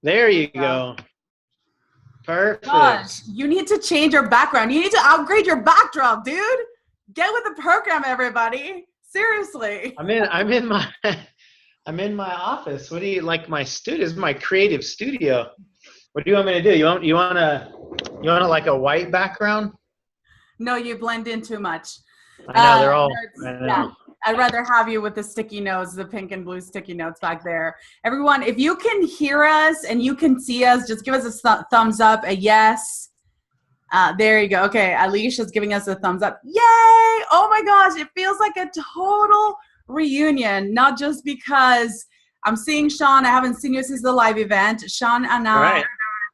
There you go. Perfect. Gosh, you need to change your background. You need to upgrade your backdrop, dude. Get with the program, everybody. Seriously. I'm in my I'm in my office. What do you like? My studio this is my creative studio. What do you want me to do? You want like a white background? No, you blend in too much. I know they're all. I know. Yeah, I'd rather have you with the sticky notes, the pink and blue sticky notes back there. Everyone, if you can hear us and you can see us, just give us a thumbs up, a yes. There you go. Okay, Alicia's giving us a thumbs up. Yay! Oh my gosh, it feels like a total reunion, not just because I'm seeing Sean. I haven't seen you since the live event. Sean and I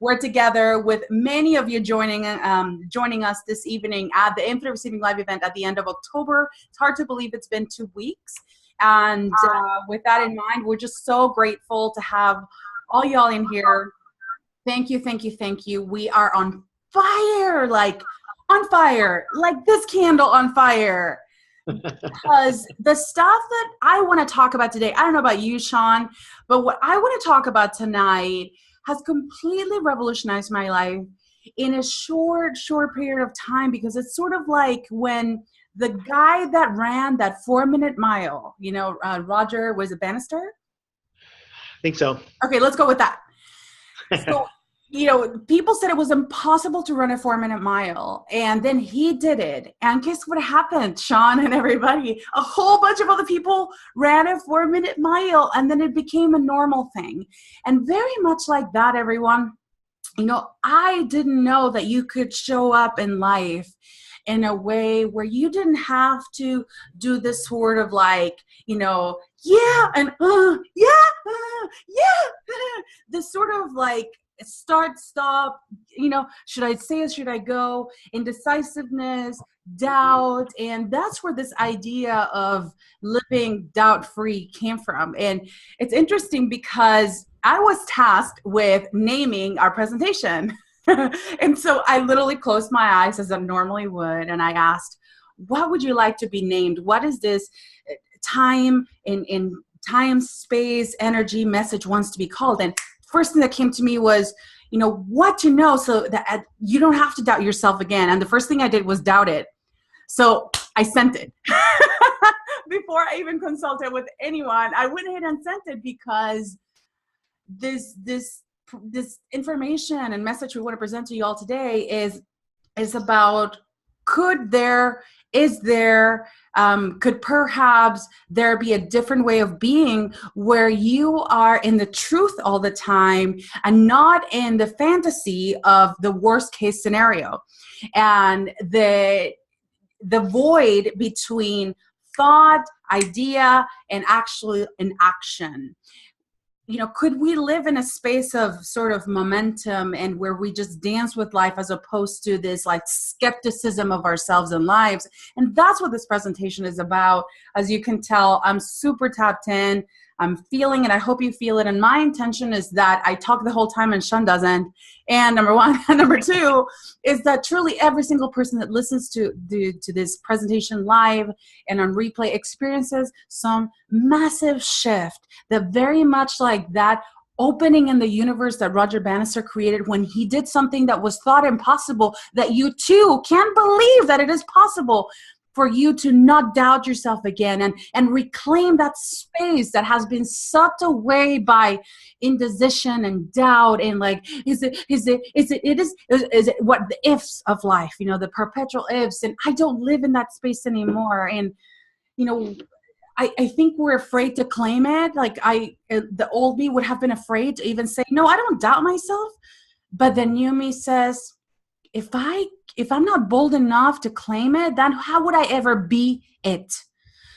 were together with many of you joining us this evening at the Infinite Receiving live event at the end of October. It's hard to believe it's been 2 weeks. And with that in mind, we're just so grateful to have all y'all in here. Thank you, thank you, thank you. We are on fire, like this candle on fire. Because the stuff that I want to talk about today, I don't know about you, Sean, but what I want to talk about tonight has completely revolutionized my life in a short period of time, because it's sort of like when the guy that ran that 4-minute mile, Roger, was it Bannister? I think so. Okay, let's go with that. So, people said it was impossible to run a 4-minute mile, and then he did it. And guess what happened, Sean and everybody? A whole bunch of other people ran a 4-minute mile, and then it became a normal thing. And very much like that, everyone, I didn't know that you could show up in life in a way where you didn't have to do this sort of this sort of like start, stop, should I say it, should I go, indecisiveness, doubt. And that's where this idea of living doubt-free came from. And it's interesting because I was tasked with naming our presentation. And so I literally closed my eyes as I normally would, and I asked, what would you like to be named? What is this time in time, space, energy, message wants to be called? And first thing that came to me was, what to know so that you don't have to doubt yourself again. And the first thing I did was doubt it. So I sent it. Before I even consulted with anyone, I went ahead and sent it, because this information and message we want to present to you all today is about could perhaps there be a different way of being where you are in the truth all the time and not in the fantasy of the worst case scenario, and the void between thought, idea, and actually an action. Could we live in a space of sort of momentum and where we just dance with life as opposed to this like skepticism of ourselves and lives? And that's what this presentation is about. As you can tell, I'm super tapped in. I'm feeling it. I hope you feel it. And my intention is that I talk the whole time and Sean doesn't. And number one. And number two is that truly every single person that listens to this presentation live and on replay experiences some massive shift that very much like that opening in the universe that Roger Bannister created when he did something that was thought impossible, that you too can believe that it is possible for you to not doubt yourself again and reclaim that space that has been sucked away by indecision and doubt and like, is it what the ifs of life, the perpetual ifs, and I don't live in that space anymore. And, I think we're afraid to claim it. Like the old me would have been afraid to even say, no, I don't doubt myself. But the new me says, if I'm not bold enough to claim it, then how would I ever be it?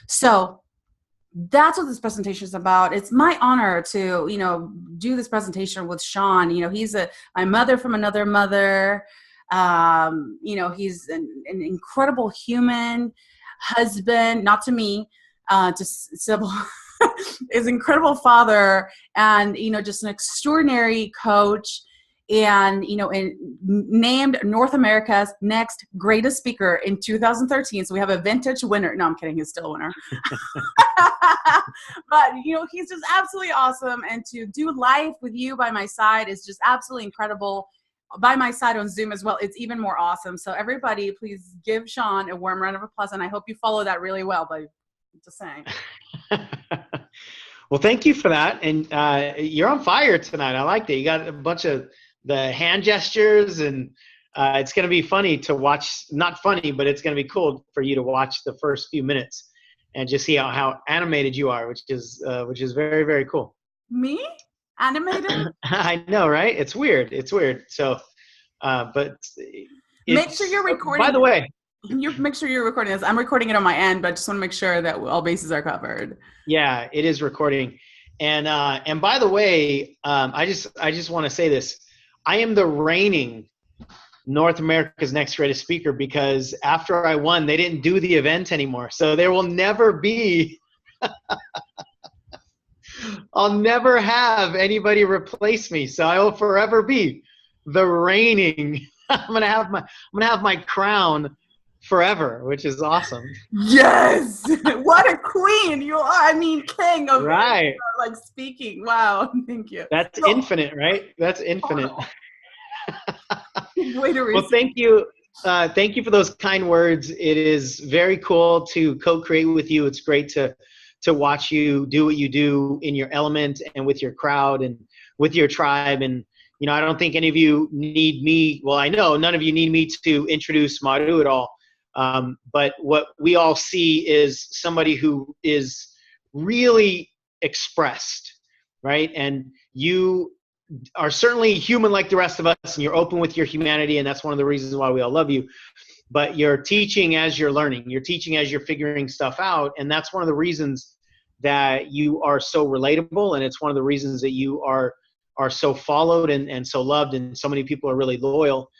So that's what this presentation is about. It's my honor to, do this presentation with Sean. He's my mother from another mother. He's an incredible human, husband, not to me, to Sybil, is incredible father, and, just an extraordinary coach. and named North America's next greatest speaker in 2013. So we have a vintage winner. No, I'm kidding. He's still a winner. But he's just absolutely awesome, and to do live with you by my side is just absolutely incredible. By my side on Zoom as well, it's even more awesome. So everybody, please give Sean a warm round of applause, and I hope you follow that really well. By just saying. Well, thank you for that, and you're on fire tonight. I liked it. You got a bunch of the hand gestures, and it's going to be funny to watch. Not funny, but it's going to be cool for you to watch the first few minutes and just see how animated you are, which is very, very cool. Me? Animated? I know, right? It's weird. So, but make sure you're recording. By the way, make sure you're recording this. I'm recording it on my end, but I just want to make sure that all bases are covered. Yeah, it is recording. And by the way, I just want to say this. I am the reigning North America's next greatest speaker, because after I won, they didn't do the event anymore. So there will never be I'll never have anybody replace me. So I will forever be the reigning. I'm gonna have my crown forever, which is awesome. Yes. What a queen you are. I mean, king of right. Like speaking. Wow. Thank you. That's infinite, right? That's infinite. Oh, no. Way to well, thank you. Thank you for those kind words. It is very cool to co-create with you. It's great to watch you do what you do in your element and with your crowd and with your tribe. And, I don't think any of you need me. Well, I know none of you need me to introduce Maru at all. But what we all see is somebody who is really expressed, right? And you are certainly human like the rest of us, and you're open with your humanity, and that's one of the reasons why we all love you. But you're teaching as you're learning. You're teaching as you're figuring stuff out, and that's one of the reasons that you are so relatable, and it's one of the reasons that you are so followed and so loved, and so many people are really loyal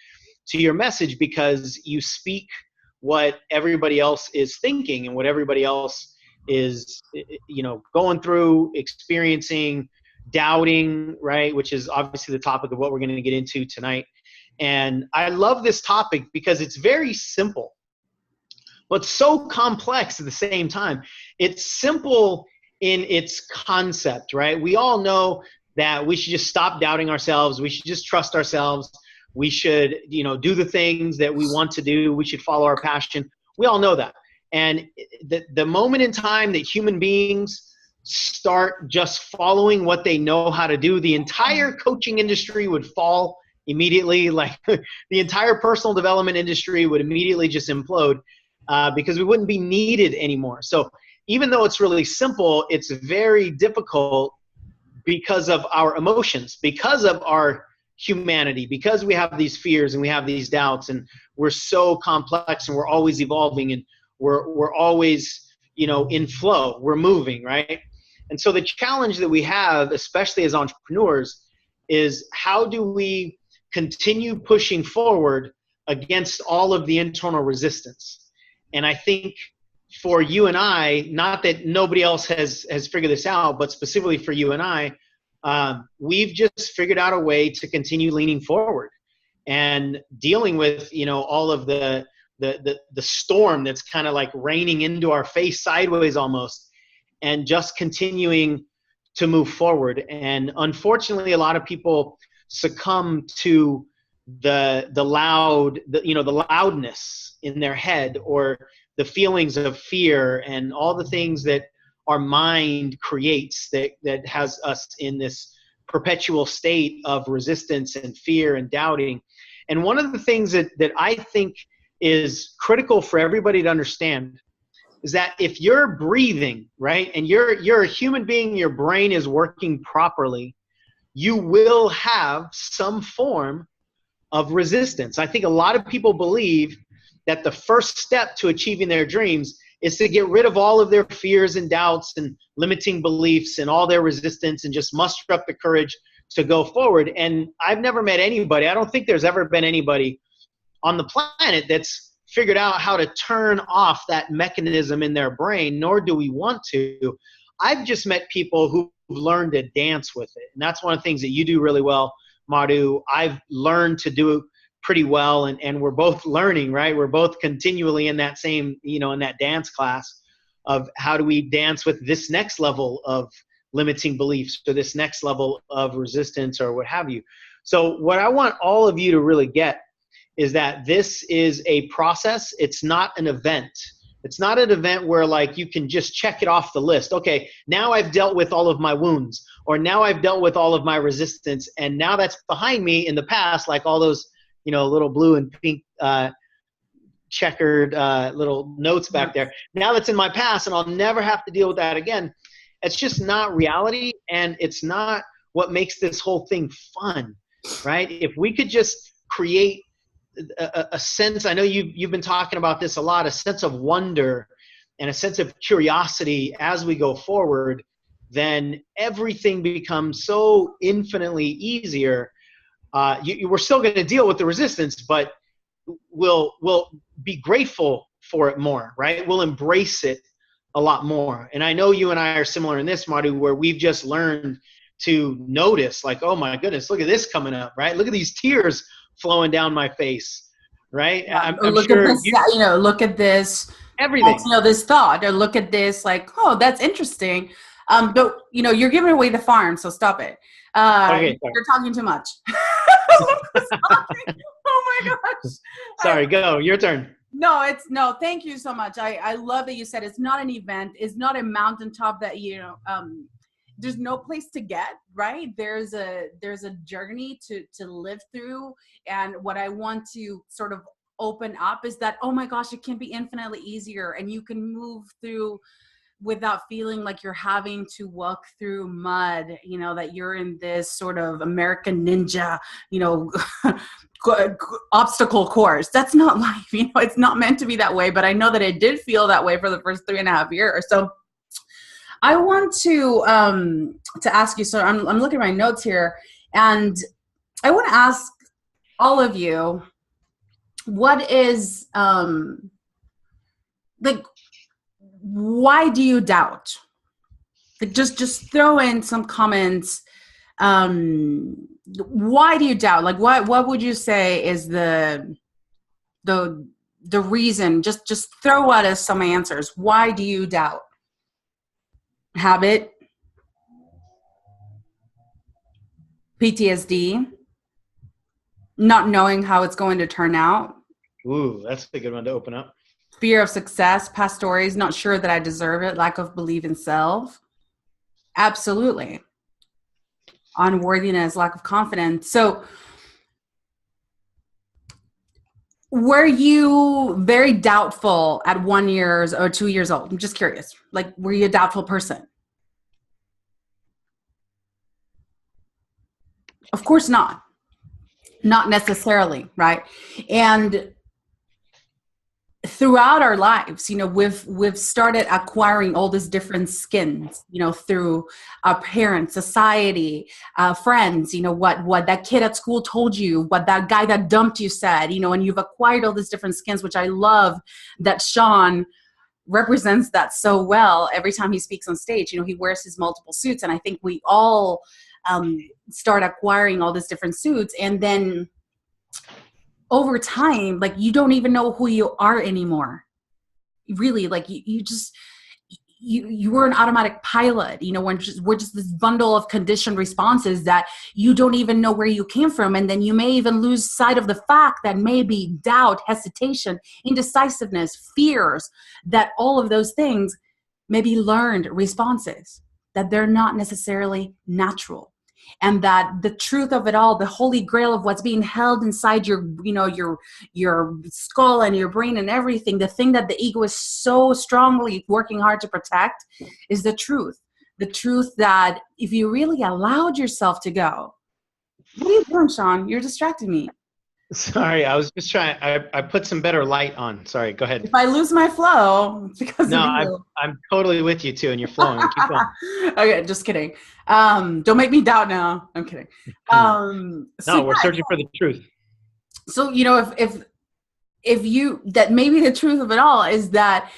to your message, because you speak what everybody else is thinking and what everybody else is, going through, experiencing, doubting, right? Which is obviously the topic of what we're going to get into tonight. And I love this topic because it's very simple, but so complex at the same time. It's simple in its concept, right? We all know that we should just stop doubting ourselves. We should just trust ourselves. We should, do the things that we want to do. We should follow our passion. We all know that. And the moment in time that human beings start just following what they know how to do, the entire coaching industry would fall immediately. Like the entire personal development industry would immediately just implode because we wouldn't be needed anymore. So even though it's really simple, it's very difficult because of our emotions, because of our humanity, because we have these fears and we have these doubts, and we're so complex and we're always evolving, and we're always, in flow, we're moving, right? And so the challenge that we have, especially as entrepreneurs, is how do we continue pushing forward against all of the internal resistance? And I think for you and I, not that nobody else has figured this out, but specifically for you and I, we've just figured out a way to continue leaning forward and dealing with, all of the storm that's kind of like raining into our face sideways almost, and just continuing to move forward. And unfortunately, a lot of people succumb to the loudness in their head, or the feelings of fear and all the things that our mind creates that has us in this perpetual state of resistance and fear and doubting. And one of the things that I think is critical for everybody to understand is that if you're breathing, right, and you're a human being, your brain is working properly, you will have some form of resistance. I think a lot of people believe that the first step to achieving their dreams is to get rid of all of their fears and doubts and limiting beliefs and all their resistance and just muster up the courage to go forward. And I've never met anybody, I don't think there's ever been anybody on the planet that's figured out how to turn off that mechanism in their brain, nor do we want to. I've just met people who've learned to dance with it. And that's one of the things that you do really well Maru, I've learned to do pretty well, and we're both learning, right? We're both continually in that same, in that dance class of how do we dance with this next level of limiting beliefs or this next level of resistance or what have you. So what I want all of you to really get is that this is a process. It's not an event. It's not an event where like you can just check it off the list. Okay, now I've dealt with all of my wounds, or now I've dealt with all of my resistance, and now that's behind me in the past, like all those, little blue and pink checkered little notes back there. Now that's in my past, and I'll never have to deal with that again. It's just not reality, and it's not what makes this whole thing fun, right? If we could just create a sense, I know you've been talking about this a lot, a sense of wonder and a sense of curiosity as we go forward, then everything becomes so infinitely easier. We're still going to deal with the resistance, but we'll be grateful for it more, right? We'll embrace it a lot more. And I know you and I are similar in this, Maru, where we've just learned to notice, like, oh my goodness, look at this coming up, right? Look at these tears flowing down my face, right? I'm look sure at this, look at this, everything. This thought, or look at this, like, oh, that's interesting. But you're giving away the farm, so stop it. Okay, you're talking too much. Oh my gosh. Sorry, go. Your turn. No, thank you so much. I love that you said it's not an event. It's not a mountaintop that, there's no place to get, right? There's a journey to live through. And what I want to sort of open up is that, oh my gosh, it can be infinitely easier, and you can move through without feeling like you're having to walk through mud, that you're in this sort of American Ninja, obstacle course. That's not life. It's not meant to be that way, but I know that it did feel that way for the first 3.5 years. So I want to ask you, so I'm looking at my notes here, and I want to ask all of you, what is, why do you doubt? Like, just throw in some comments. Why do you doubt? Like, what would you say is the reason? Just throw at us some answers. Why do you doubt? Habit, PTSD, not knowing how it's going to turn out. Ooh, that's a good one to open up. Fear of success, past stories, not sure that I deserve it, lack of belief in self. Absolutely. Unworthiness, lack of confidence. So were you very doubtful at 1 year or 2 years old? I'm just curious. Like, were you a doubtful person? Of course not. Not necessarily, right? And throughout our lives, we've started acquiring all these different skins, through our parents, society, friends, what that kid at school told you, what that guy that dumped you said, and you've acquired all these different skins, which I love that Sean represents that so well every time he speaks on stage. He wears his multiple suits, and I think we all start acquiring all these different suits, and then over time, like, you don't even know who you are anymore. Really, like, you were an automatic pilot, we're just this bundle of conditioned responses that you don't even know where you came from. And then you may even lose sight of the fact that maybe doubt, hesitation, indecisiveness, fears, that all of those things may be learned responses, that they're not necessarily natural. And that the truth of it all, the holy grail of what's being held inside your skull and your brain and everything, the thing that the ego is so strongly working hard to protect, is the truth. The truth that if you really allowed yourself to go. What are you doing, Sean? You're distracting me. Sorry, I was just trying. I put some better light on. Sorry, go ahead. If I lose my flow, it's because no, of you. I'm totally with you too, and you're flowing. Keep going. Okay, just kidding. Don't make me doubt now. I'm kidding. We're searching for the truth. So if you, that maybe the truth of it all is that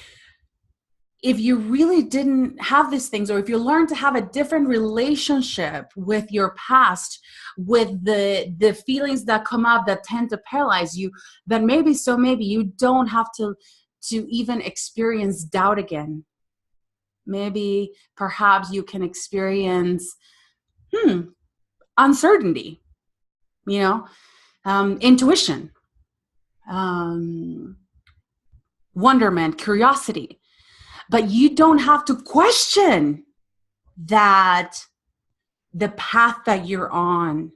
if you really didn't have these things, or if you learn to have a different relationship with your past, with the feelings that come up that tend to paralyze you, then maybe you don't have to even experience doubt again. Maybe perhaps you can experience uncertainty, intuition, wonderment, curiosity. But you don't have to question that the path that you're on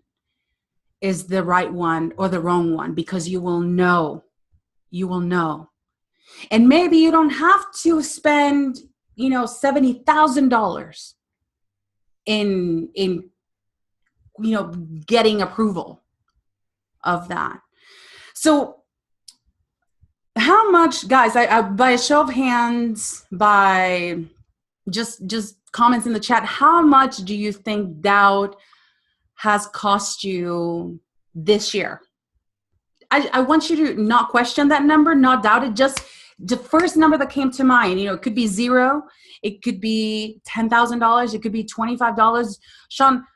is the right one or the wrong one, because you will know. You will know. And maybe you don't have to spend, $70,000 in getting approval of that. So how much, guys, I by a show of hands, by just comments in the chat, how much do you think doubt has cost you this year? I want you to not question that number, not doubt it. Just the first number that came to mind. It could be 0, it could be $10,000, it could be $25. Sean,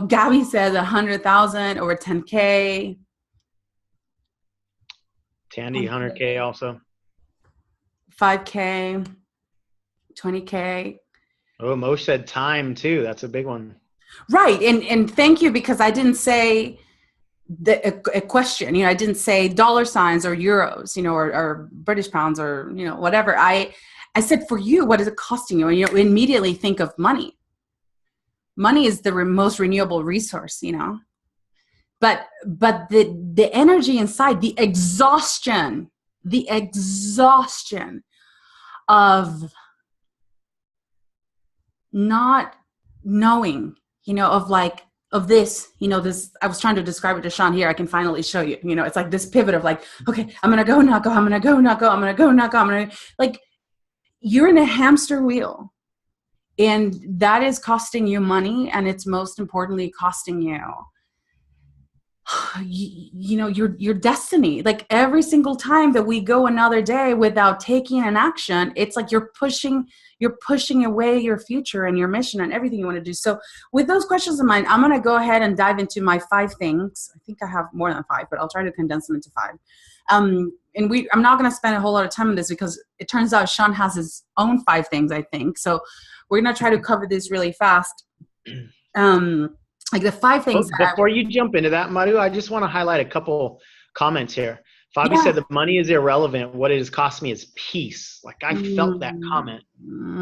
Gabby says 100,000 or 10K. Tandy, 100K also. 5K, 20K. Oh, Moshe said time too. That's a big one. Right. And thank you, because I didn't say a question. I didn't say dollar signs or euros, or British pounds or, whatever. I said, for you, what is it costing you? And you immediately think of money. Money is the most renewable resource, But the energy inside, the exhaustion of not knowing, of this, this, I was trying to describe it to Sean here. I can finally show you, it's like this pivot of like, okay, I'm going to go, not go. I'm going to go, not go. I'm going to go, not go. I'm going to, like, you're in a hamster wheel, and that is costing you money. And it's most importantly costing you, your destiny. Like, every single time that we go another day without taking an action, it's like you're pushing away your future and your mission and everything you want to do. So with those questions in mind, I'm going to go ahead and dive into my 5 things. I think I have more than 5, but I'll try to condense them into 5. And I'm not going to spend a whole lot of time on this, because it turns out Sean has his own 5 things, I think. So we're going to try to cover this really fast. Like the 5 things. Before you jump into that, Maru, I just want to highlight a couple comments here. Fabi said the money is irrelevant. What it has cost me is peace. Like, I felt that comment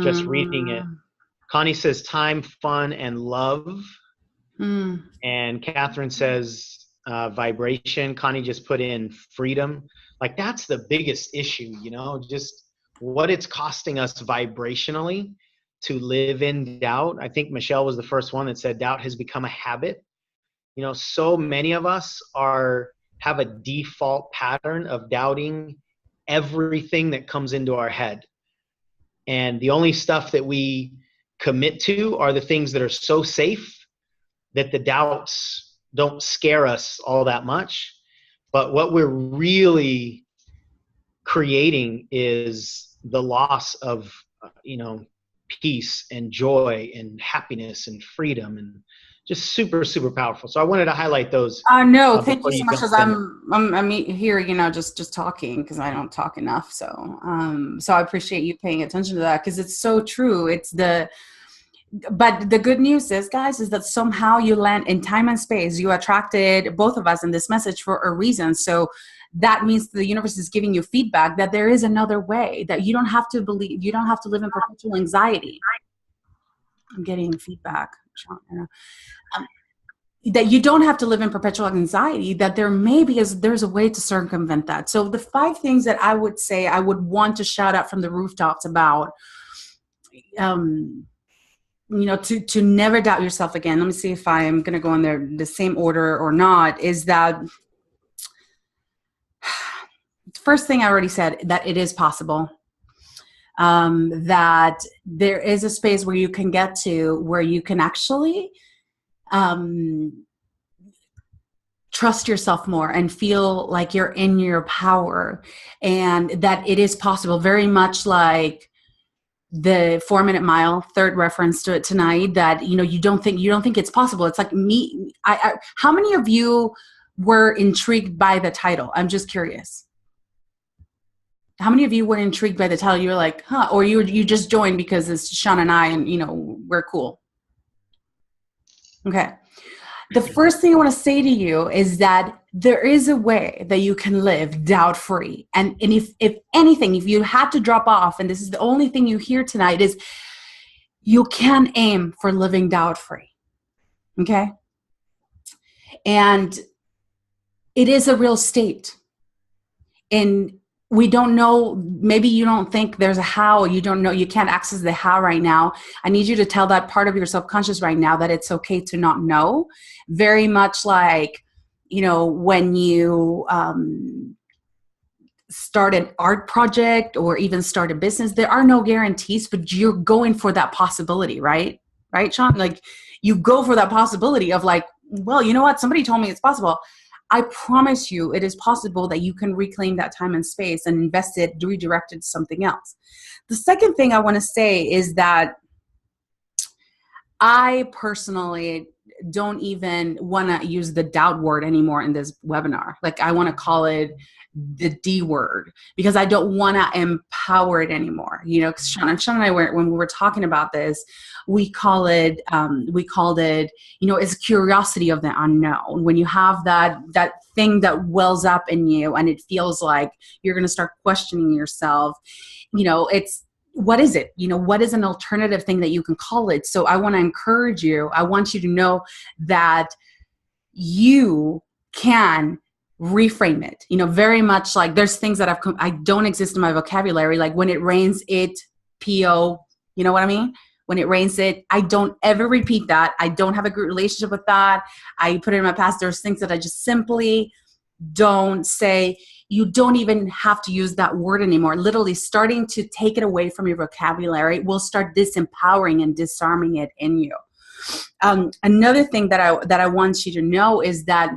just reading it. Connie says time, fun, and love. And Catherine says vibration. Connie just put in freedom. Like, that's the biggest issue, just what it's costing us vibrationally to live in doubt. I think Michelle was the first one that said doubt has become a habit. So many of us have a default pattern of doubting everything that comes into our head. And the only stuff that we commit to are the things that are so safe that the doubts don't scare us all that much. But what we're really creating is the loss of, peace and joy and happiness and freedom, and just super, super powerful. So I wanted to highlight those. No, thank you so much, because I'm here, just talking, because I don't talk enough. So I appreciate you paying attention to that, because it's so true. But the good news is, guys, is that somehow you land in time and space. You attracted both of us in this message for a reason. So that means the universe is giving you feedback that there is another way, that you don't have to believe, you don't have to live in perpetual anxiety. I'm getting feedback. That you don't have to live in perpetual anxiety, that there's a way to circumvent that. So the 5 things that I would say I would want to shout out from the rooftops about, to never doubt yourself again. Let me see if I'm going to go in the same order or not, is that first thing I already said, that it is possible. That there is a space where you can get to where you can actually trust yourself more and feel like you're in your power, and that it is possible, very much like the 4-minute mile, third reference to it tonight, that, you don't think it's possible. It's like me. How many of you were intrigued by the title? I'm just curious. How many of you were intrigued by the title? You were like, huh, or you just joined because it's Sean and I, and we're cool. Okay. The first thing I want to say to you is that there is a way that you can live doubt-free. And if anything, if you had to drop off, and this is the only thing you hear tonight, is you can aim for living doubt-free. Okay? And it is a real state. And we don't know, maybe you don't think there's a how, you don't know, you can't access the how right now. I need you to tell that part of your subconscious right now that it's okay to not know. Very much like, when you start an art project or even start a business, there are no guarantees, but you're going for that possibility, right? Right, Sean? Like, you go for that possibility of like, well, you know what? Somebody told me it's possible. I promise you it is possible that you can reclaim that time and space and invest it, redirect it to something else. The second thing I want to say is that I personally don't even want to use the doubt word anymore in this webinar. Like, I want to call it the D word, because I don't want to empower it anymore. Because Sean and I were, when we were talking about this, we called it, it's curiosity of the unknown. When you have that thing that wells up in you and it feels like you're going to start questioning yourself, it's, what is it? What is an alternative thing that you can call it? So I want to encourage you. I want you to know that you can reframe it. Very much like there's things that I don't exist in my vocabulary. Like, when it rains, it PO, you know what I mean? When it rains, it, I don't ever repeat that. I don't have a good relationship with that. I put it in my past. There's things that I just simply don't say. You don't even have to use that word anymore. Literally starting to take it away from your vocabulary will start disempowering and disarming it in you. Another thing that I want you to know is that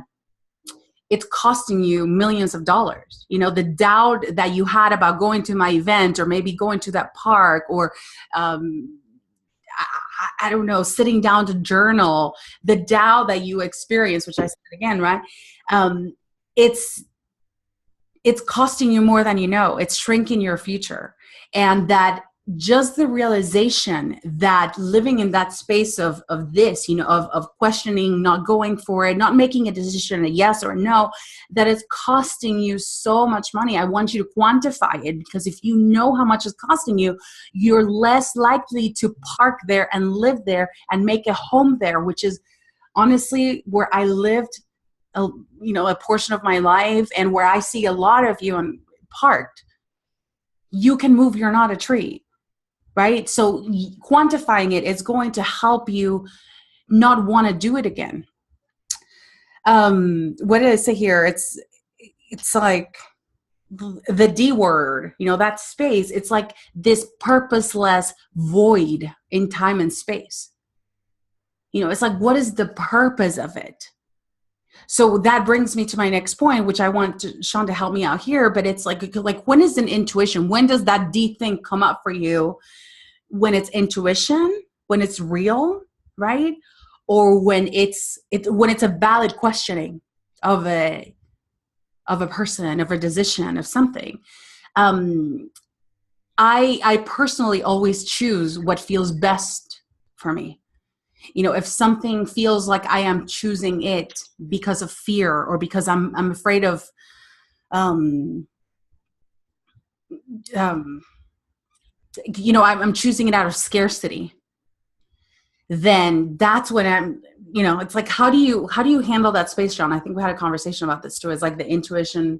it's costing you millions of dollars. The doubt that you had about going to my event, or maybe going to that park, or I don't know, sitting down to journal, the doubt that you experience, which I said again, right? It's costing you more than you know. It's shrinking your future. And that just the realization that living in that space of this, of questioning, not going for it, not making a decision, a yes or a no, that is costing you so much money. I want you to quantify it, because if you know how much it's costing you, you're less likely to park there and live there and make a home there, which is honestly where I lived a portion of my life, and where I see a lot of you parked. You can move, you're not a tree, right? So quantifying it is going to help you not want to do it again. What did I say here? It's like the D word, that space. It's like this purposeless void in time and space. It's like, what is the purpose of it? So that brings me to my next point, which I want Sean to help me out here. But it's like when is an intuition? When does that D thing come up for you? When it's intuition, when it's real, right? Or when it's a valid questioning of a person, of a decision, of something. I personally always choose what feels best for me. If something feels like I am choosing it because of fear, or because I'm afraid of, I'm choosing it out of scarcity, then that's when it's like, how do you handle that space, John? I think we had a conversation about this too. It's like the intuition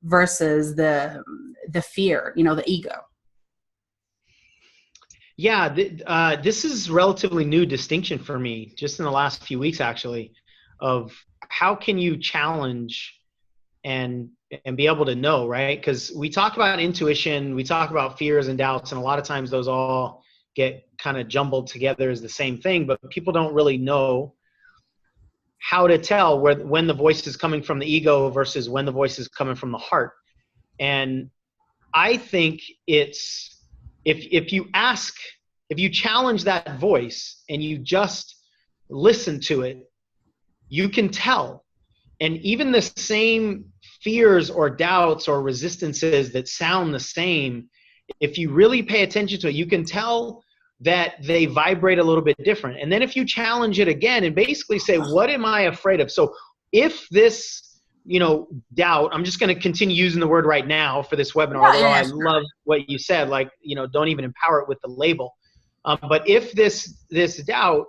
versus the fear, the ego. Yeah, this is relatively new distinction for me, just in the last few weeks, actually, of how can you challenge and be able to know, right? Because we talk about intuition, we talk about fears and doubts, and a lot of times those all get kind of jumbled together as the same thing, but people don't really know how to tell when the voice is coming from the ego versus when the voice is coming from the heart. And I think it's, if you challenge that voice and you just listen to it, you can tell. And even the same fears or doubts or resistances that sound the same, if you really pay attention to it, you can tell that they vibrate a little bit different. And then if you challenge it again and basically say, what am I afraid of? So if this, doubt, I'm just going to continue using the word right now for this webinar, although I love what you said, like, don't even empower it with the label. But if this doubt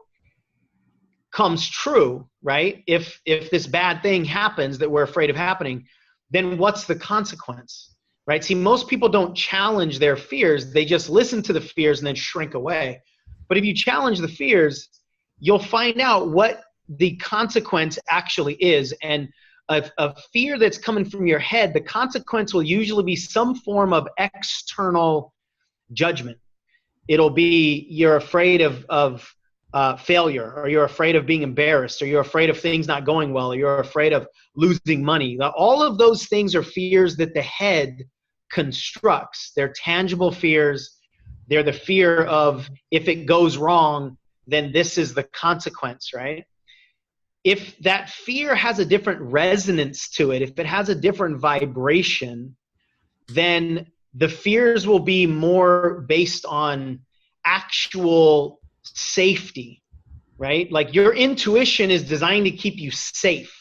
comes true, right? If this bad thing happens that we're afraid of happening, then what's the consequence? Right? See, most people don't challenge their fears. They just listen to the fears and then shrink away. But if you challenge the fears, you'll find out what the consequence actually is. And a fear that's coming from your head, the consequence will usually be some form of external judgment. It'll be you're afraid of failure, or you're afraid of being embarrassed, or you're afraid of things not going well, or you're afraid of losing money. Now, all of those things are fears that the head constructs. They're tangible fears. They're the fear of, if it goes wrong, then this is the consequence, right? If that fear has a different resonance to it, if it has a different vibration, then the fears will be more based on actual safety, right? Like your intuition is designed to keep you safe.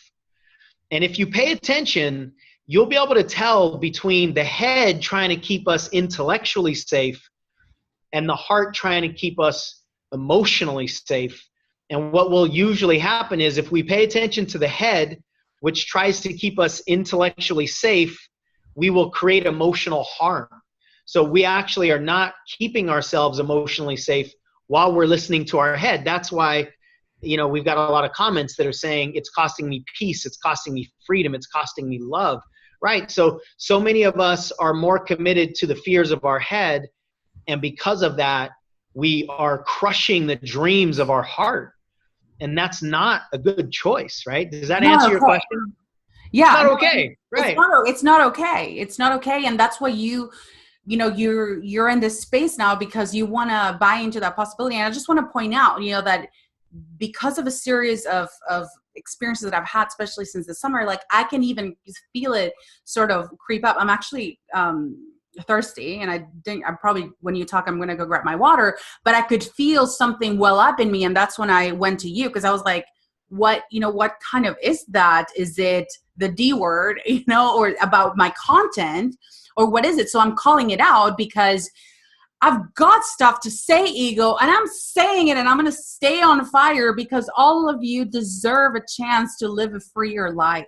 And if you pay attention, you'll be able to tell between the head trying to keep us intellectually safe and the heart trying to keep us emotionally safe. And what will usually happen is, if we pay attention to the head, which tries to keep us intellectually safe, we will create emotional harm. So we actually are not keeping ourselves emotionally safe while we're listening to our head. That's why, we've got a lot of comments that are saying, it's costing me peace, it's costing me freedom, it's costing me love, right? So many of us are more committed to the fears of our head. And because of that, we are crushing the dreams of our heart. And that's not a good choice, right? Does that answer your question? Yeah. It's not okay. Right. It's not okay. It's not okay. And that's why you're in this space now, because you want to buy into that possibility. And I just want to point out, that because of a series of experiences that I've had, especially since the summer, like I can even feel it sort of creep up. I'm actually thirsty, and I'm probably, when you talk, I'm going to go grab my water, but I could feel something well up in me. And that's when I went to you, because I was like, what kind of is that? Is it the D word, or about my content, or what is it? So I'm calling it out because I've got stuff to say, ego, and I'm saying it, and I'm going to stay on fire because all of you deserve a chance to live a freer life,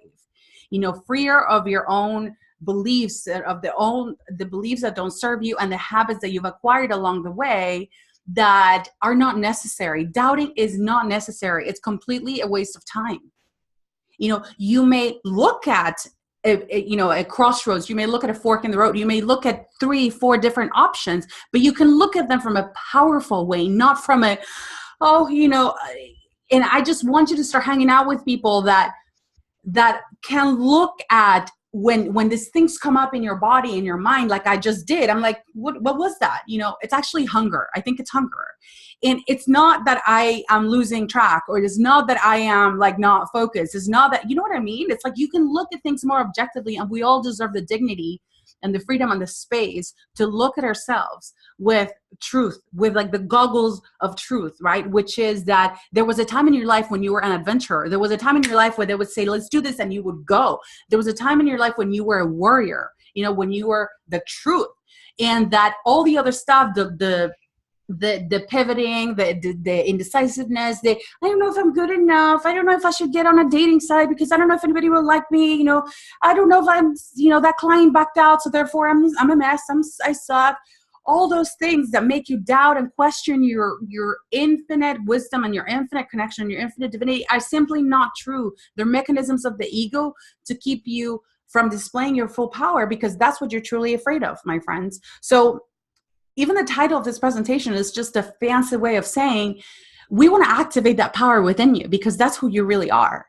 freer of your own beliefs, of the beliefs that don't serve you, and the habits that you've acquired along the way that are not necessary. Doubting is not necessary. It's completely a waste of time. You may look at a crossroads. You may look at a fork in the road. You may look at 3-4 different options, but you can look at them from a powerful way, not from and I just want you to start hanging out with people that can look at when these things come up in your body, in your mind, like I just did. I'm like, what was that? It's actually hunger. I think it's hunger. And it's not that I am losing track, or it's not that I am like not focused. It's not that, you know what I mean? It's like you can look at things more objectively, and we all deserve the dignity and the freedom and the space to look at ourselves with truth, with like the goggles of truth, right? Which is that there was a time in your life when you were an adventurer. There was a time in your life where they would say, let's do this, and you would go. There was a time in your life when you were a warrior, when you were the truth, and that all the other stuff, the pivoting, the indecisiveness, I don't know if I'm good enough. I don't know if I should get on a dating site because I don't know if anybody will like me. I don't know if I'm, that client backed out, so therefore I'm a mess. I suck. All those things that make you doubt and question your infinite wisdom and your infinite connection, your infinite divinity are simply not true. They're mechanisms of the ego to keep you from displaying your full power, because that's what you're truly afraid of, my friends. So even the title of this presentation is just a fancy way of saying we want to activate that power within you, because that's who you really are.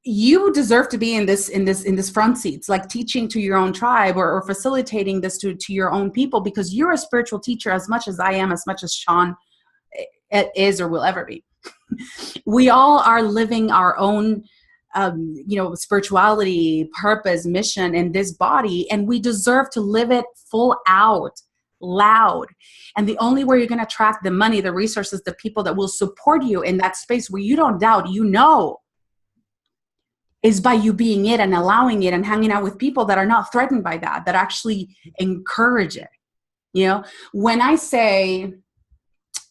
You deserve to be in this front seats, like teaching to your own tribe, or facilitating this to your own people, because you're a spiritual teacher as much as I am, as much as Sean is or will ever be. We all are living our own spirituality, purpose, mission in this body, and we deserve to live it full out, loud. And the only way you're going to attract the money, the resources, the people that will support you in that space where you don't doubt, is by you being it and allowing it and hanging out with people that are not threatened by that actually encourage it. When I say,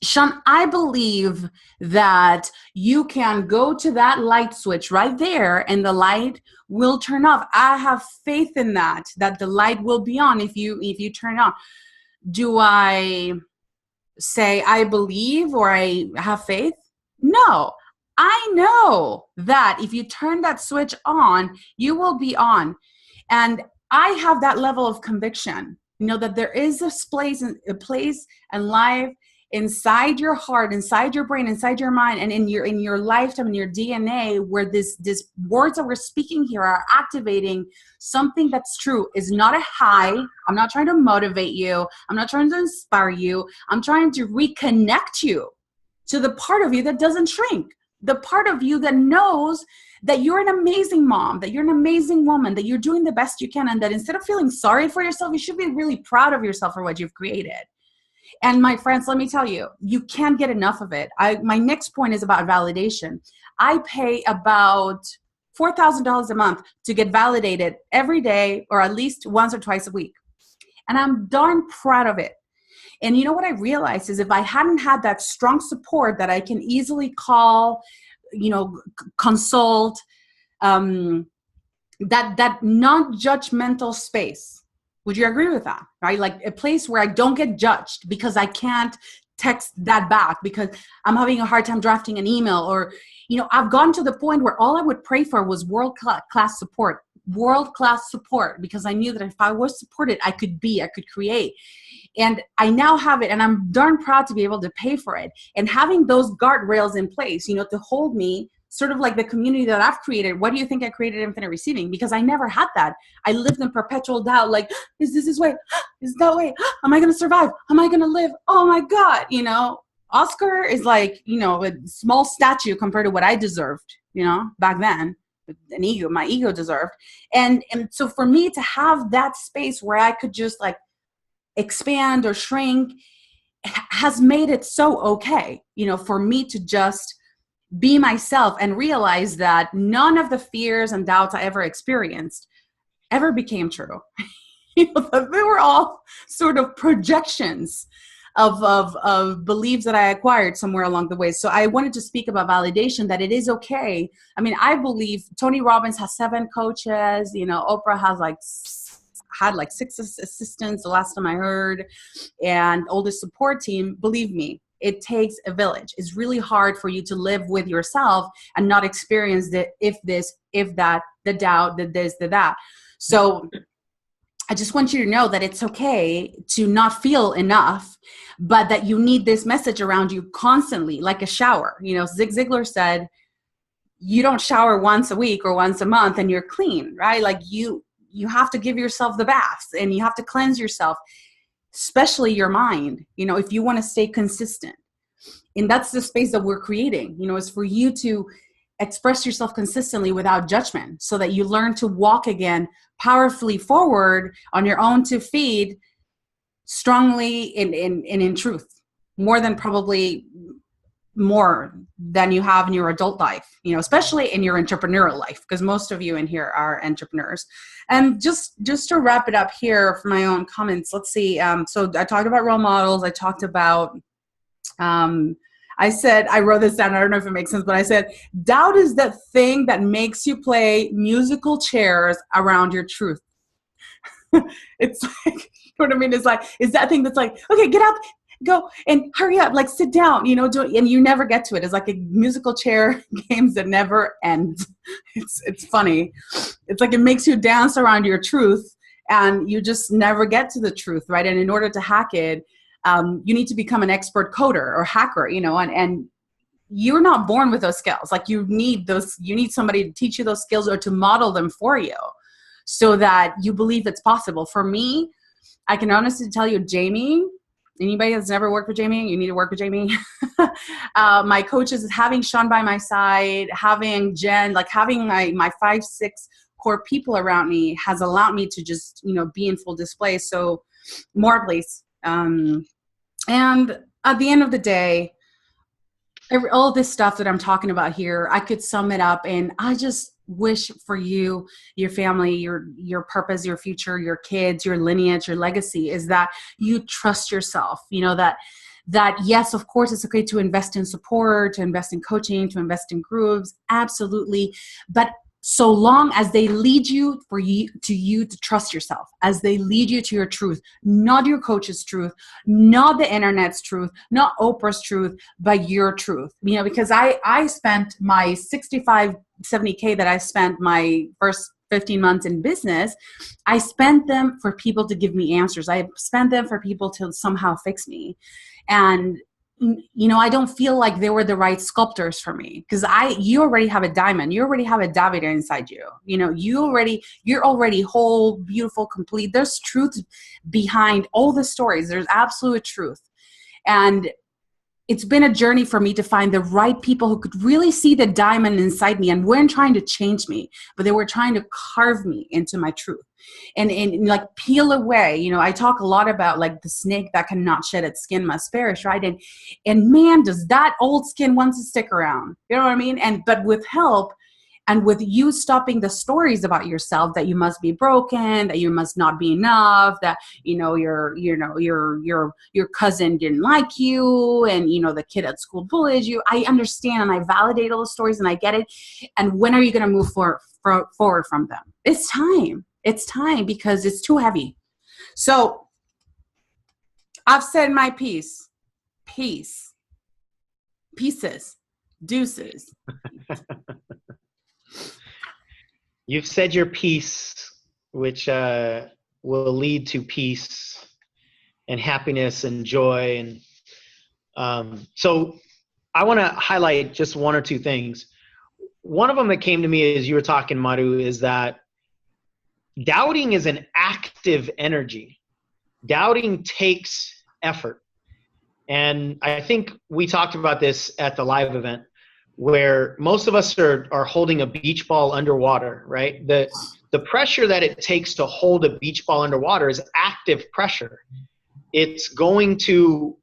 Sean, I believe that you can go to that light switch right there and the light will turn off. I have faith in that the light will be on if you turn it on. Do I say I believe or I have faith? No. I know that if you turn that switch on, you will be on. And I have that level of conviction, that there is a place and life inside your heart, inside your brain, inside your mind, and in your lifetime, in your DNA, where this words that we're speaking here are activating something that's true. Is not a high. I'm not trying to motivate you. I'm not trying to inspire you. I'm trying to reconnect you to the part of you that doesn't shrink. The part of you that knows that you're an amazing mom, that you're an amazing woman, that you're doing the best you can, and that instead of feeling sorry for yourself, you should be really proud of yourself for what you've created. And my friends, let me tell you, you can't get enough of it. My next point is about validation. I pay about $4,000 a month to get validated every day, or at least once or twice a week. And I'm darn proud of it. And you know what I realized is, if I hadn't had that strong support that I can easily call, consult, that non-judgmental space. Would you agree with that? Right? Like a place where I don't get judged because I can't text that back because I'm having a hard time drafting an email, or, I've gotten to the point where all I would pray for was world-class support, because I knew that if I was supported, I could create. And I now have it, and I'm darn proud to be able to pay for it. And having those guardrails in place, to hold me, sort of like the community that I've created. What do you think I created Infinite Receiving? Because I never had that. I lived in perpetual doubt, like, is this way? Is that way? Am I going to survive? Am I going to live? Oh my God, Oscar is like, a small statue compared to what I deserved, back then. My ego deserved. And so for me to have that space where I could just like expand or shrink has made it so okay, for me to just be myself and realize that none of the fears and doubts I ever experienced ever became true. They were all sort of projections of beliefs that I acquired somewhere along the way. So I wanted to speak about validation, that it is okay. I mean, I believe Tony Robbins has 7 coaches, Oprah has had 6 assistants the last time I heard, and all the support team. Believe me, it takes a village. It's really hard for you to live with yourself and not experience the if this, if that, the doubt, the this, the that. So I just want you to know that it's okay to not feel enough, but that you need this message around you constantly, like a shower. Zig Ziglar said, you don't shower once a week or once a month and you're clean, right? Like you have to give yourself the baths and you have to cleanse yourself, especially your mind, if you want to stay consistent. And that's the space that we're creating, is for you to express yourself consistently without judgment, so that you learn to walk again powerfully forward on your own 2 feet, strongly in truth, more than you have in your adult life, especially in your entrepreneurial life, because most of you in here are entrepreneurs. And just to wrap it up here for my own comments, let's see. So I talked about role models. I talked about, I said, I wrote this down. I don't know if it makes sense, but I said, doubt is that thing that makes you play musical chairs around your truth. It's like, you know what I mean? It's that thing that's like, okay, get up, go and hurry up, like sit down, and you never get to it. It's like a musical chair games that never end. It's funny. It's like it makes you dance around your truth and you just never get to the truth, right? And in order to hack it, you need to become an expert coder or hacker, and you're not born with those skills. Like you need somebody to teach you those skills or to model them for you so that you believe it's possible. For me, I can honestly tell you, Jamie, anybody that's never worked with Jamie, you need to work with Jamie. My coaches, having Sean by my side, having Jen, like having my 5-6 core people around me has allowed me to just, be in full display. So more please. And at the end of the day, all this stuff that I'm talking about here, I could sum it up, and I just wish for you, your family, your purpose, your future, your kids, your lineage, your legacy is that you trust yourself. That yes, of course, it's okay to invest in support, to invest in coaching, to invest in groups, absolutely, but so long as they lead you to trust yourself, as they lead you to your truth, not your coach's truth, not the internet's truth, not Oprah's truth, but your truth. Because I spent my 65, 70K that I spent my first 15 months in business, I spent them for people to give me answers. I spent them for people to somehow fix me. And I don't feel like they were the right sculptors for me, because you already have a diamond. You already have a David inside you. You're already whole, beautiful, complete. There's truth behind all the stories. There's absolute truth. And it's been a journey for me to find the right people who could really see the diamond inside me and weren't trying to change me, but they were trying to carve me into my truth and like peel away. I talk a lot about like the snake that cannot shed its skin must perish, right? And man, does that old skin want to stick around? You know what I mean? But with help, and with you stopping the stories about yourself that you must be broken, that you must not be enough, that your cousin didn't like you, and the kid at school bullied you. I understand, and I validate all the stories, and I get it. And when are you going to move forward from them? It's time. It's time, because it's too heavy. So I've said my piece. Peace. Pieces. Deuces. You've said your piece, which will lead to peace and happiness and joy. And so I want to highlight just one or two things. One of them that came to me as you were talking, Maru, is that doubting is an active energy. Doubting takes effort. And I think we talked about this at the live event, where most of us are holding a beach ball underwater, right? The pressure that it takes to hold a beach ball underwater is active pressure. It's going to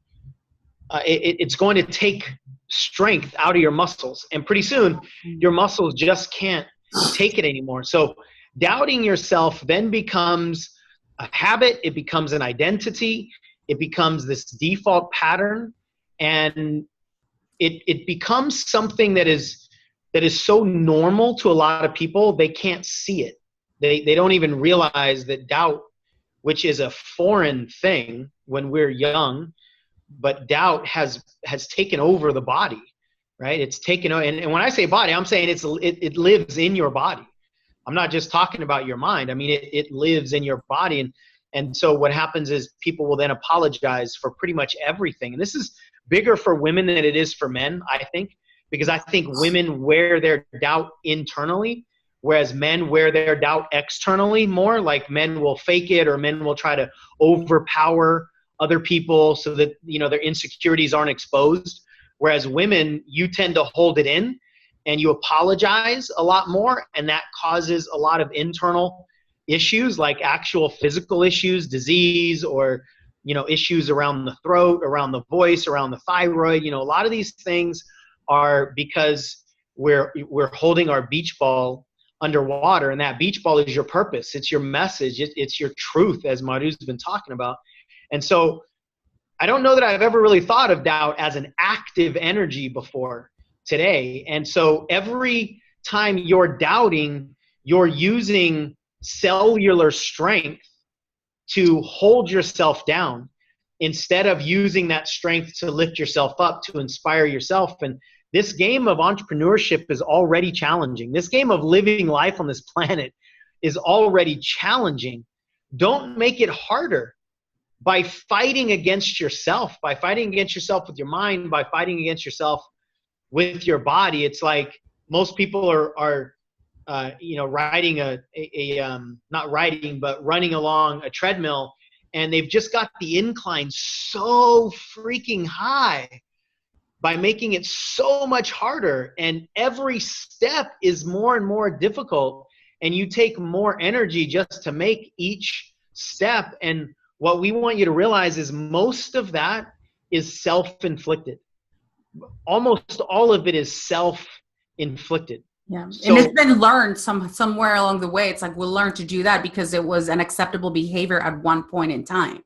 take strength out of your muscles, and pretty soon your muscles just can't take it anymore. So doubting yourself then becomes a habit. It becomes an identity. It becomes this default pattern, and it becomes something that is so normal to a lot of people, they can't see it. They don't even realize that doubt, which is a foreign thing when we're young, but doubt has taken over the body, right? It's taken over. And when I say body, I'm saying it lives in your body. I'm not just talking about your mind. I mean, it lives in your body. And so what happens is people will then apologize for pretty much everything. And this is bigger for women than it is for men, I think, because I think women wear their doubt internally, whereas men wear their doubt externally more. Like men will fake it, or men will try to overpower other people so that, their insecurities aren't exposed. Whereas women, you tend to hold it in and you apologize a lot more. And that causes a lot of internal issues, like actual physical issues, disease, or issues around the throat, around the voice, around the thyroid. A lot of these things are because we're holding our beach ball underwater, and that beach ball is your purpose. It's your message. It's your truth, as Maru's been talking about. And so I don't know that I've ever really thought of doubt as an active energy before today. And so every time you're doubting, you're using cellular strength to hold yourself down instead of using that strength to lift yourself up, to inspire yourself. And this game of entrepreneurship is already challenging. This game of living life on this planet is already challenging. Don't make it harder by fighting against yourself, by fighting against yourself with your mind, by fighting against yourself with your body. It's like most people are riding not riding, but running along a treadmill, and they've just got the incline so freaking high by making it so much harder. And every step is more and more difficult, and you take more energy just to make each step. And what we want you to realize is most of that is self-inflicted. Almost all of it is self-inflicted. Yeah. So, And it's been learned somewhere along the way. It's like we learned to do that because it was an acceptable behavior at one point in time.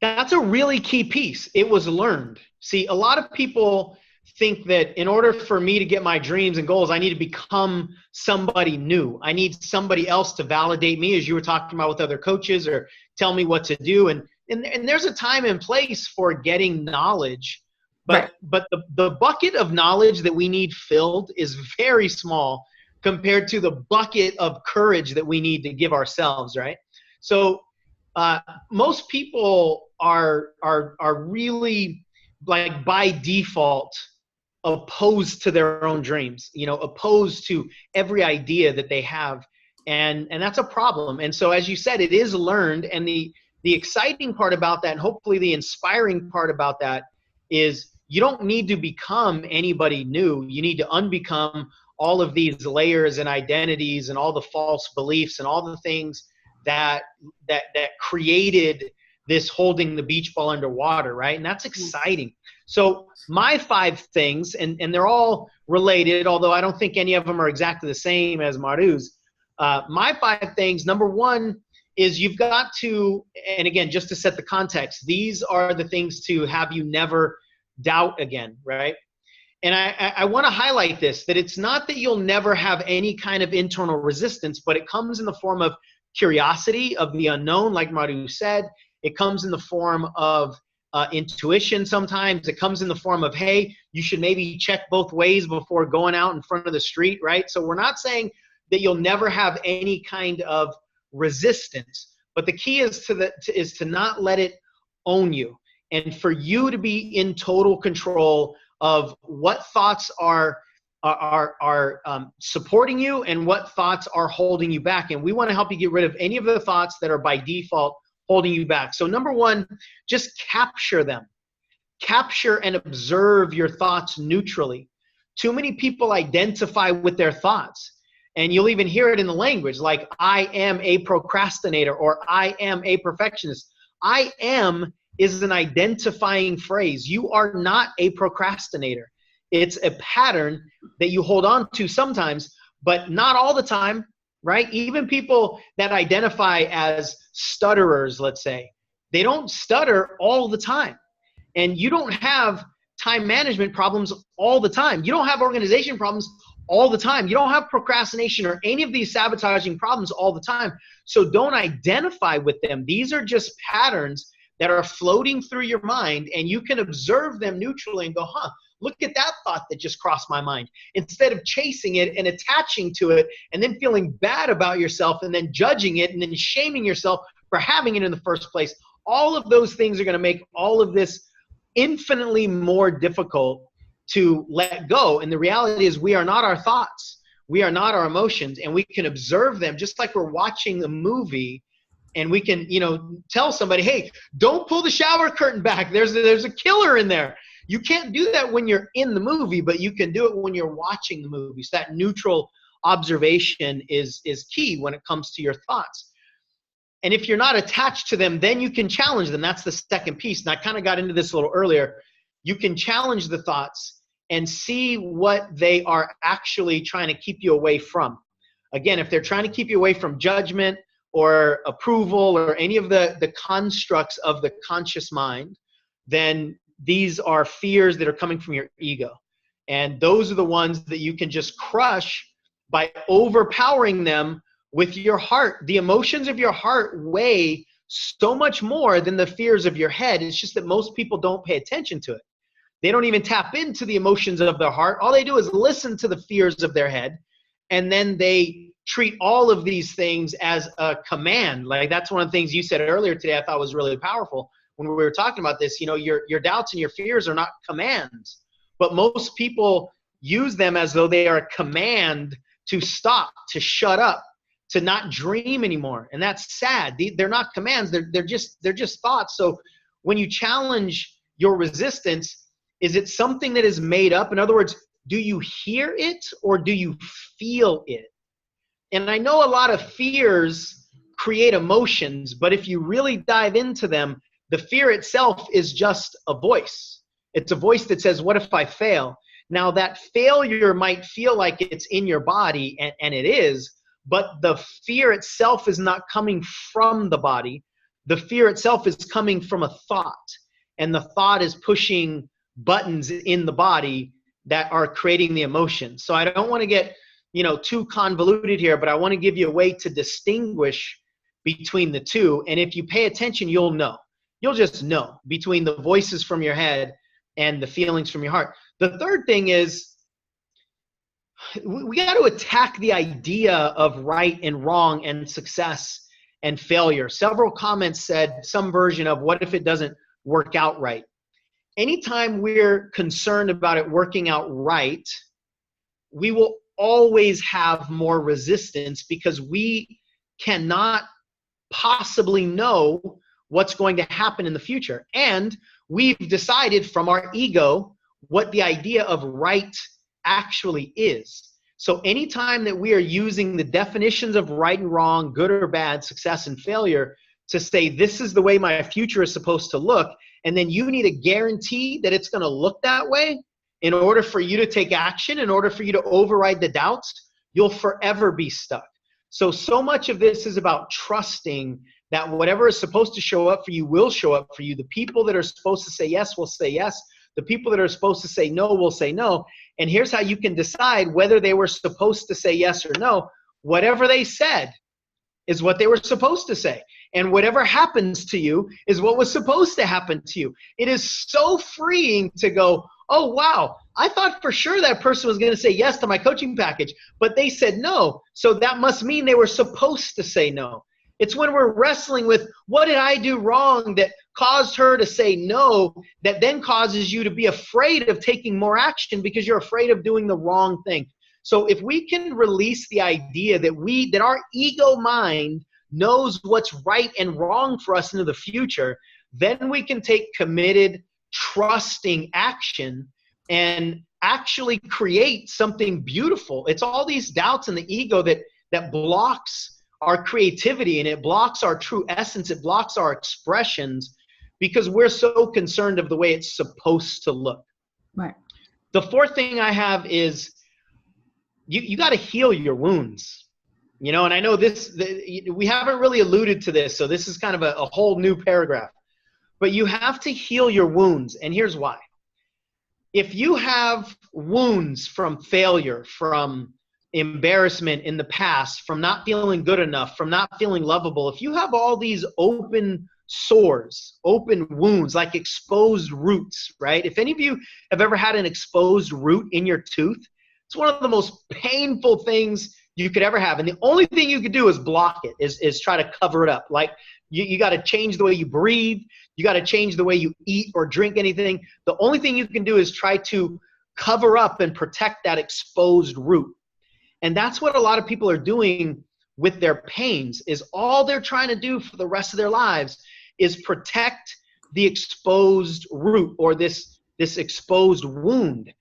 that's a really key piece. It was learned. See, a lot of people think that in order for me to get my dreams and goals, I need to become somebody new. I need somebody else to validate me, as you were talking about with other coaches, or tell me what to do. And there's a time and place for getting knowledge. But the bucket of knowledge that we need filled is very small compared to the bucket of courage that we need to give ourselves, right? So most people are really, like, by default opposed to their own dreams, opposed to every idea that they have. And that's a problem. And so, as you said, it is learned. And the exciting part about that, and hopefully the inspiring part about that, is you don't need to become anybody new. You need to unbecome all of these layers and identities and all the false beliefs and all the things that created this holding the beach ball underwater, right? And that's exciting. So my 5 things, and they're all related, although I don't think any of them are exactly the same as Maru's. My 5 things, number 1 is you've got to, and again, just to set the context, these are the things to have you never doubt again, right? And I want to highlight this, that it's not that you'll never have any kind of internal resistance, but it comes in the form of curiosity of the unknown, like Maru said. It comes in the form of intuition sometimes. It comes in the form of, hey, you should maybe check both ways before going out in front of the street, right? So we're not saying that you'll never have any kind of resistance, but the key is to not let it own you, and for you to be in total control of what thoughts are supporting you and what thoughts are holding you back. And we want to help you get rid of any of the thoughts that are by default holding you back. So number 1, just capture them. Capture and observe your thoughts neutrally. Too many people identify with their thoughts. And you'll even hear it in the language, like, I am a procrastinator, or I am a perfectionist. I am is an identifying phrase. You are not a procrastinator. It's a pattern that you hold on to sometimes, but not all the time, right? Even people that identify as stutterers, let's say, they don't stutter all the time. And you don't have time management problems all the time. You don't have organization problems all the time. You don't have procrastination or any of these sabotaging problems all the time. So don't identify with them. These are just patterns that are floating through your mind, and you can observe them neutrally and go, look at that thought that just crossed my mind. Instead of chasing it and attaching to it and then feeling bad about yourself and then judging it and then shaming yourself for having it in the first place. All of those things are going to make all of this infinitely more difficult to let go. And the reality is, we are not our thoughts. We are not our emotions, and we can observe them just like we're watching a movie. And we can, tell somebody, hey, don't pull the shower curtain back. There's a killer in there. You can't do that when you're in the movie, but you can do it when you're watching the movie. So that neutral observation is key when it comes to your thoughts. And if you're not attached to them, then you can challenge them. That's the second piece. And I kind of got into this a little earlier. You can challenge the thoughts and see what they are actually trying to keep you away from. Again, if they're trying to keep you away from judgment or approval or any of the constructs of the conscious mind, then these are fears that are coming from your ego. And those are the ones that you can just crush by overpowering them with your heart. The emotions of your heart weigh so much more than the fears of your head. It's just that most people don't pay attention to it. They don't even tap into the emotions of their heart. All they do is listen to the fears of their head, and then they treat all of these things as a command. Like, that's one of the things you said earlier today I thought was really powerful when we were talking about this. Your doubts and your fears are not commands. but most people use them as though they are a command to stop, to shut up, to not dream anymore. And that's sad. They're not commands. They're just thoughts. So when you challenge your resistance, is it something that is made up? In other words, do you hear it or do you feel it? And I know a lot of fears create emotions, but if you really dive into them, the fear itself is just a voice. It's a voice that says, what if I fail? Now that failure might feel like it's in your body, and it is, but the fear itself is not coming from the body. The fear itself is coming from a thought, and the thought is pushing buttons in the body that are creating the emotion. So I don't want to get, too convoluted here, but I want to give you a way to distinguish between the two. And if you pay attention, you'll know. You'll just know between the voices from your head and the feelings from your heart. The third thing is we got to attack the idea of right and wrong and success and failure. Several comments said some version of, what if it doesn't work out right? Anytime we're concerned about it working out right, we will always have more resistance because we cannot possibly know what's going to happen in the future. And we've decided from our ego what the idea of right actually is. So anytime that we are using the definitions of right and wrong, good or bad, success and failure to say this is the way my future is supposed to look, and then you need a guarantee that it's going to look that way in order for you to take action, in order for you to override the doubts, you'll forever be stuck. So much of this is about trusting that whatever is supposed to show up for you will show up for you. The people that are supposed to say yes will say yes. The people that are supposed to say no will say no. And here's how you can decide whether they were supposed to say yes or no. Whatever they said is what they were supposed to say. And whatever happens to you is what was supposed to happen to you. It is so freeing to go, oh, wow, I thought for sure that person was going to say yes to my coaching package, but they said no. So that must mean they were supposed to say no. It's when we're wrestling with what did I do wrong that caused her to say no that then causes you to be afraid of taking more action because you're afraid of doing the wrong thing. So if we can release the idea that our ego mind knows what's right and wrong for us into the future, then we can take committed, trusting action and actually create something beautiful. It's all these doubts and the ego that blocks our creativity, and it blocks our true essence. It blocks our expressions because we're so concerned of the way it's supposed to look. Right. The fourth thing I have is you got to heal your wounds. And I know we haven't really alluded to this, so this is kind of a whole new paragraph. But you have to heal your wounds, and here's why. If you have wounds from failure, from embarrassment in the past, from not feeling good enough, from not feeling lovable, if you have all these open sores, open wounds, like exposed roots, right? If any of you have ever had an exposed root in your tooth, it's one of the most painful things you could ever have. And the only thing you could do is block it, is try to cover it up. Like you got to change the way you breathe. You got to change the way you eat or drink anything. The only thing you can do is try to cover up and protect that exposed root. And that's what a lot of people are doing with their pains, is all they're trying to do for the rest of their lives is protect the exposed root or this exposed wound.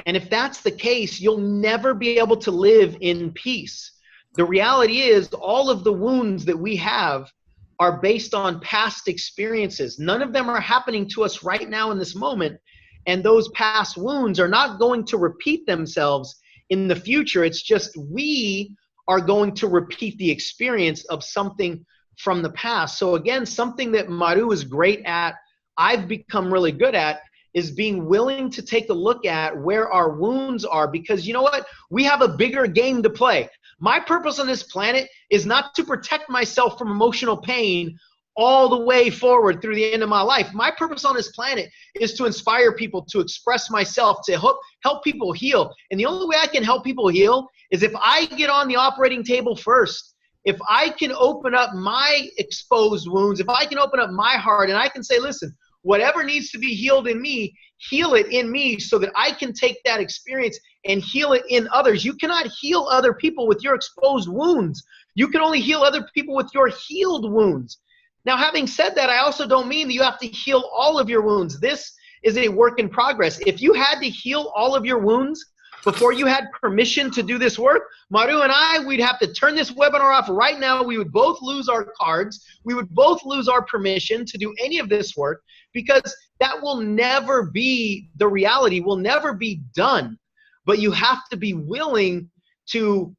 And if that's the case, you'll never be able to live in peace. The reality is all of the wounds that we have are based on past experiences. None of them are happening to us right now in this moment. And those past wounds are not going to repeat themselves in the future. It's just we are going to repeat the experience of something from the past. So again, something that Maru is great at, I've become really good at, is being willing to take a look at where our wounds are, because you know what? We have a bigger game to play. My purpose on this planet is not to protect myself from emotional pain all the way forward through the end of my life. My purpose on this planet is to inspire people, to express myself, to help people heal. And the only way I can help people heal is if I get on the operating table first. If I can open up my exposed wounds, if I can open up my heart and I can say, listen, whatever needs to be healed in me, heal it in me so that I can take that experience and heal it in others. You cannot heal other people with your exposed wounds. You can only heal other people with your healed wounds. Now, having said that, I also don't mean that you have to heal all of your wounds. This is a work in progress. If you had to heal all of your wounds before you had permission to do this work, Maru and I, we'd have to turn this webinar off right now. We would both lose our cards. We would both lose our permission to do any of this work, because that will never be the reality, will never be done. But you have to be willing to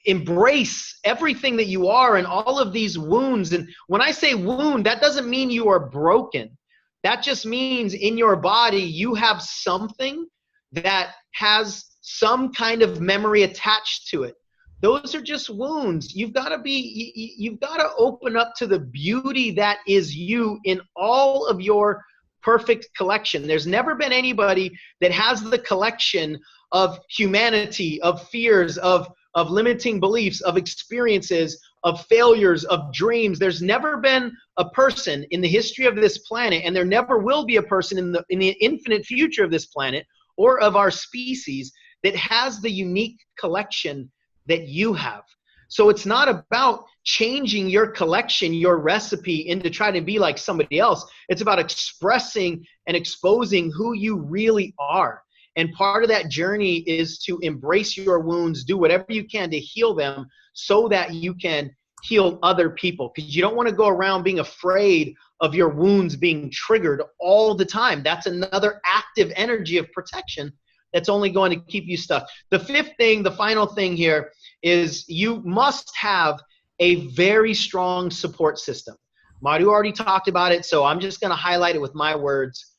embrace everything that you are and all of these wounds. And when I say wound, that doesn't mean you are broken. That just means in your body you have something that has some kind of memory attached to it. Those are just wounds. You've got to open up to the beauty that is you in all of your perfect collection. There's never been anybody that has the collection of humanity, of fears, of limiting beliefs, of experiences, of failures, of dreams. There's never been a person in the history of this planet, and there never will be a person in the infinite future of this planet or of our species that has the unique collection that you have. So it's not about changing your collection, your recipe, into trying to be like somebody else. It's about expressing and exposing who you really are. And part of that journey is to embrace your wounds, do whatever you can to heal them so that you can heal other people. Because you don't want to go around being afraid of your wounds being triggered all the time. That's another active energy of protection that's only going to keep you stuck. The fifth thing, the final thing here, is you must have a very strong support system. Maru already talked about it, so I'm just going to highlight it with my words.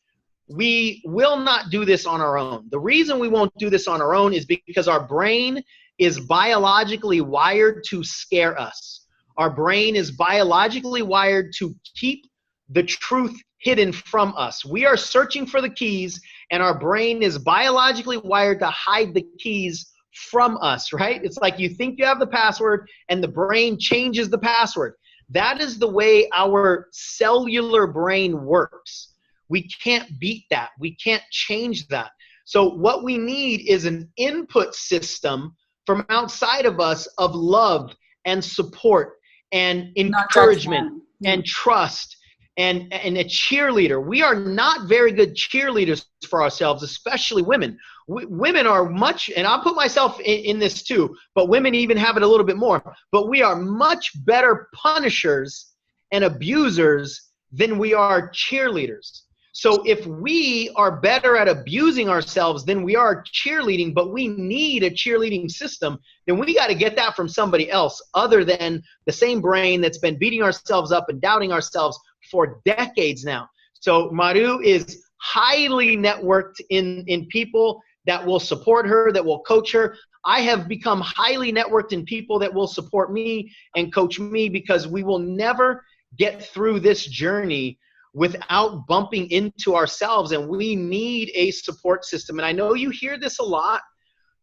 We will not do this on our own. The reason we won't do this on our own is because our brain is biologically wired to scare us. Our brain is biologically wired to keep the truth hidden from us. We are searching for the keys, and our brain is biologically wired to hide the keys from us, right? It's like you think you have the password, and the brain changes the password. That is the way our cellular brain works. We can't beat that. We can't change that. So what we need is an input system from outside of us of love and support and encouragement and trust and a cheerleader. We are not very good cheerleaders for ourselves, especially women. Women are much, and I'll put myself in this too, but women even have it a little bit more, but we are much better punishers and abusers than we are cheerleaders. So if we are better at abusing ourselves than we are cheerleading, but we need a cheerleading system, then we got to get that from somebody else other than the same brain that's been beating ourselves up and doubting ourselves for decades now. So Maru is highly networked in people that will support her, that will coach her. I have become highly networked in people that will support me and coach me, because we will never get through this journey without bumping into ourselves, and we need a support system. And I know you hear this a lot.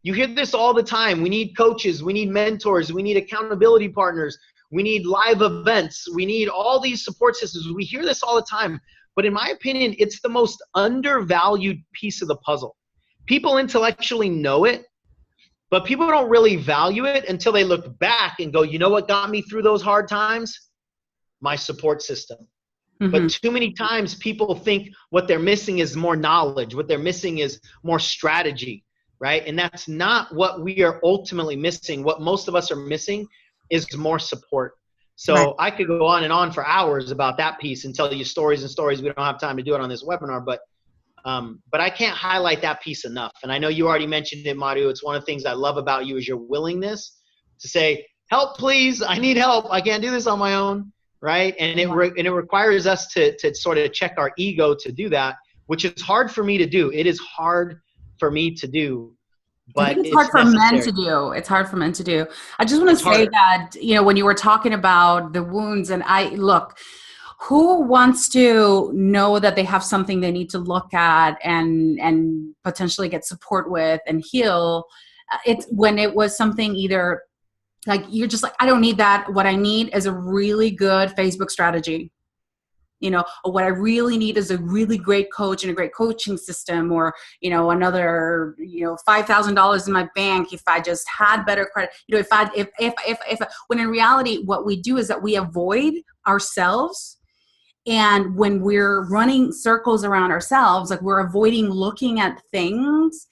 You hear this all the time. We need coaches, we need mentors, we need accountability partners, we need live events, we need all these support systems. We hear this all the time, but in my opinion, it's the most undervalued piece of the puzzle. People intellectually know it, but people don't really value it until they look back and go, you know what got me through those hard times? My support system. But too many times people think what they're missing is more knowledge. What they're missing is more strategy, right? And that's not what we are ultimately missing. What most of us are missing is more support. So right. I could go on and on for hours about that piece and tell you stories and stories. We don't have time to do it on this webinar, but I can't highlight that piece enough. And I know you already mentioned it, Maru. It's one of the things I love about you is your willingness to say, help, please. I need help. I can't do this on my own. Right? And it requires us to sort of check our ego to do that, which is hard for me to do. It is hard for me to do, but it's hard for men to do. It's hard for men to do. I just want to say that, you know, when you were talking about the wounds, and who wants to know that they have something they need to look at and potentially get support with and heal? It's when it was something either like you're just like, I don't need that. What I need is a really good Facebook strategy. or what I really need is a really great coach and a great coaching system, or, another, $5,000 in my bank if I just had better credit. If when in reality, what we do is that we avoid ourselves. And when we're running circles around ourselves, like we're avoiding looking at things,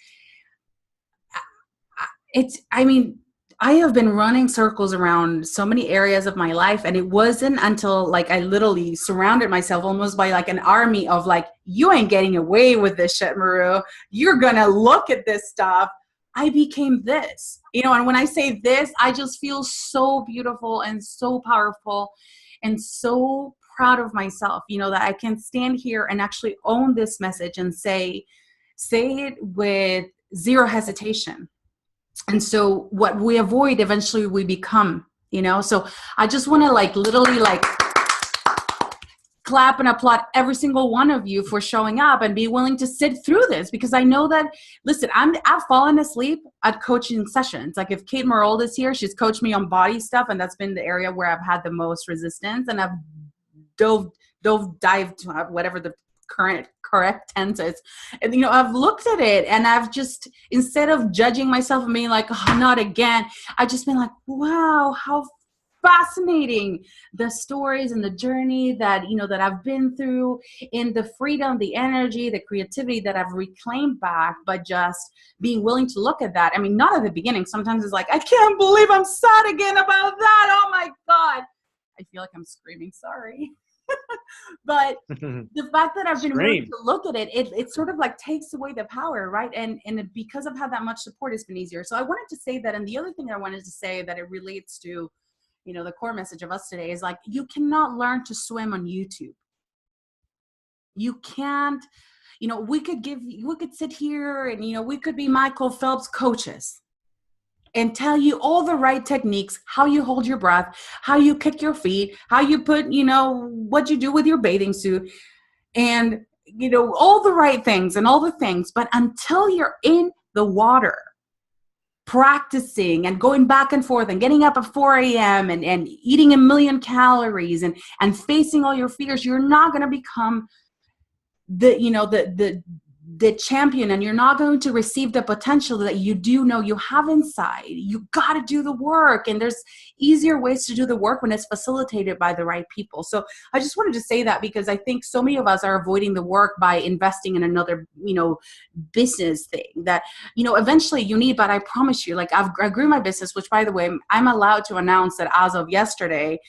I have been running circles around so many areas of my life, and it wasn't until like I literally surrounded myself almost by like an army of like, you ain't getting away with this shit, Maru. You're gonna look at this stuff. I became this, and when I say this, I just feel so beautiful and so powerful and so proud of myself, that I can stand here and actually own this message and say it with zero hesitation. And so what we avoid, eventually we become, so I just want to like literally like clap and applaud every single one of you for showing up and be willing to sit through this, because I know that, listen, I've fallen asleep at coaching sessions. Like if Kate Marold is here, she's coached me on body stuff, and that's been the area where I've had the most resistance, and I've dived, whatever the correct tense is. And, I've looked at it and I've just, instead of judging myself and being like, oh, not again, I've just been like, wow, how fascinating the stories and the journey that, that I've been through, in the freedom, the energy, the creativity that I've reclaimed back by just being willing to look at that. I mean, not at the beginning. Sometimes it's like, I can't believe I'm sad again about that. Oh my God. I feel like I'm screaming, sorry. But the fact that I've been willing to look at it, it sort of like takes away the power, right? And because I've had that much support, it's been easier. So I wanted to say that. And the other thing I wanted to say that it relates to, the core message of us today is like, you cannot learn to swim on YouTube. You can't, we could sit here and, we could be Michael Phelps coaches and tell you all the right techniques, how you hold your breath, how you kick your feet, how you put, what you do with your bathing suit, and, all the right things and all the things. But until you're in the water, practicing and going back and forth and getting up at 4 a.m. and eating 1,000,000 calories and facing all your fears, you're not going to become the champion, and you're not going to receive the potential that you do know you have inside. You got to do the work, and there's easier ways to do the work when it's facilitated by the right people. So I just wanted to say that, because I think so many of us are avoiding the work by investing in another, business thing that, eventually you need. But I promise you, like I grew my business, which by the way, I'm allowed to announce that as of yesterday,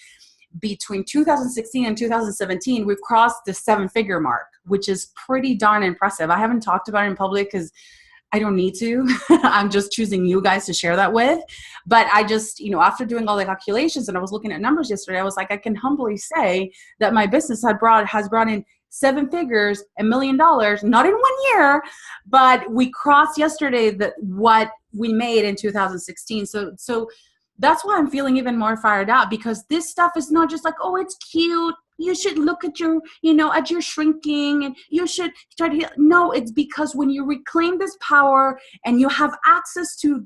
between 2016 and 2017, we've crossed the 7-figure mark, which is pretty darn impressive. I haven't talked about it in public because I don't need to. I'm just choosing you guys to share that with. But I just, after doing all the calculations and I was looking at numbers yesterday, I was like, I can humbly say that my business has brought in 7 figures, $1 million, not in 1 year, but we crossed yesterday what we made in 2016. So that's why I'm feeling even more fired up, because this stuff is not just like, oh, it's cute. You should look at your, at your shrinking, and you should try to heal. No, it's because when you reclaim this power and you have access to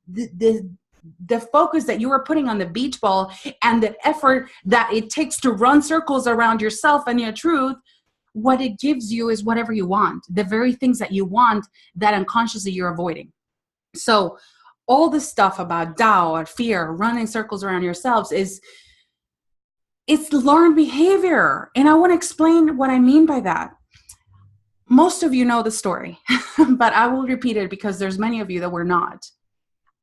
the focus that you were putting on the beach ball and the effort that it takes to run circles around yourself and your truth, what it gives you is whatever you want, the very things that you want that unconsciously you're avoiding. So all the stuff about doubt or fear, running circles around yourselves, it's learned behavior. And I want to explain what I mean by that. Most of you know the story, but I will repeat it because there's many of you that were not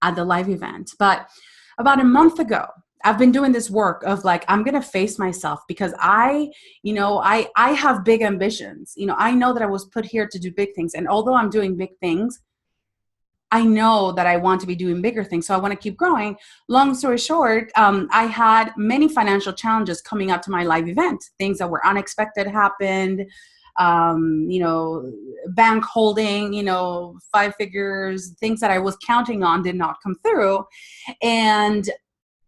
at the live event. But about a month ago, I've been doing this work of like, I'm going to face myself, because I have big ambitions. I know that I was put here to do big things. And although I'm doing big things, I know that I want to be doing bigger things. So I want to keep growing. Long story short, I had many financial challenges coming up to my live event. Things that were unexpected happened. Bank holding, 5 figures, things that I was counting on did not come through. And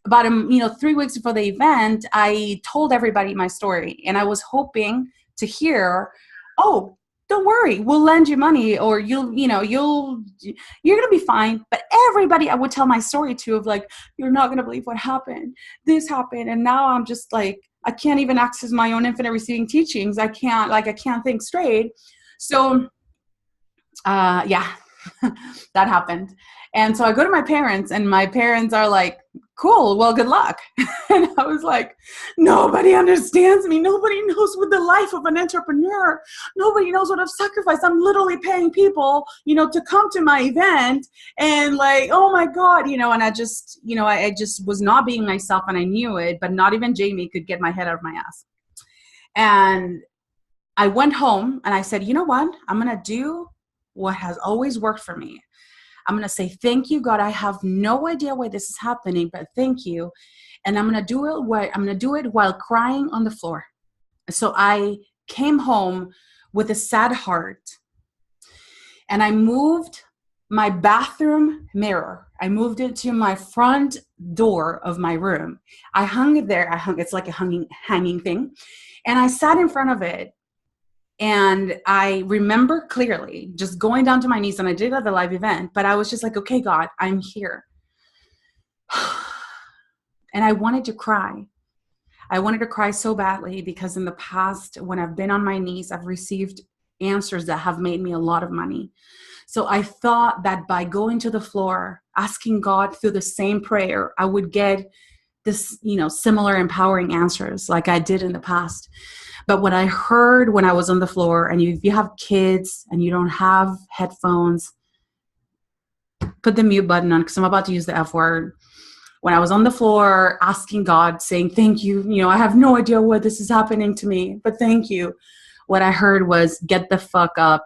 about 3 weeks before the event, I told everybody my story, and I was hoping to hear, oh, don't worry, we'll lend you money, or you're going to be fine. But everybody I would tell my story to, of like, you're not going to believe what happened. This happened. And now I'm just like, I can't even access my own infinite receiving teachings. I can't think straight. So, yeah, that happened. And so I go to my parents, and my parents are like, cool, well, good luck. And I was like, nobody understands me. Nobody knows what the life of an entrepreneur. Nobody knows what I've sacrificed. I'm literally paying people, to come to my event, and like, oh my God, and I just, I just was not being myself, and I knew it, but not even Jamie could get my head out of my ass. And I went home and I said, you know what? I'm going to do what has always worked for me. I'm going to say, thank you, God. I have no idea why this is happening, but thank you. And I'm going to do it while crying on the floor. So I came home with a sad heart, and I moved my bathroom mirror. I moved it to my front door of my room. I hung it there. It's like a hanging thing. And I sat in front of it. And I remember clearly just going down to my knees, and I did it at the live event, but I was just like, okay, God, I'm here. And I wanted to cry. I wanted to cry so badly, because in the past, when I've been on my knees, I've received answers that have made me a lot of money. So I thought that by going to the floor, asking God through the same prayer, I would get this, similar empowering answers like I did in the past. But what I heard when I was on the floor, and if you have kids and you don't have headphones, put the mute button on, because I'm about to use the F word. When I was on the floor asking God, saying, thank you, I have no idea what this is happening to me, but thank you. What I heard was, get the fuck up.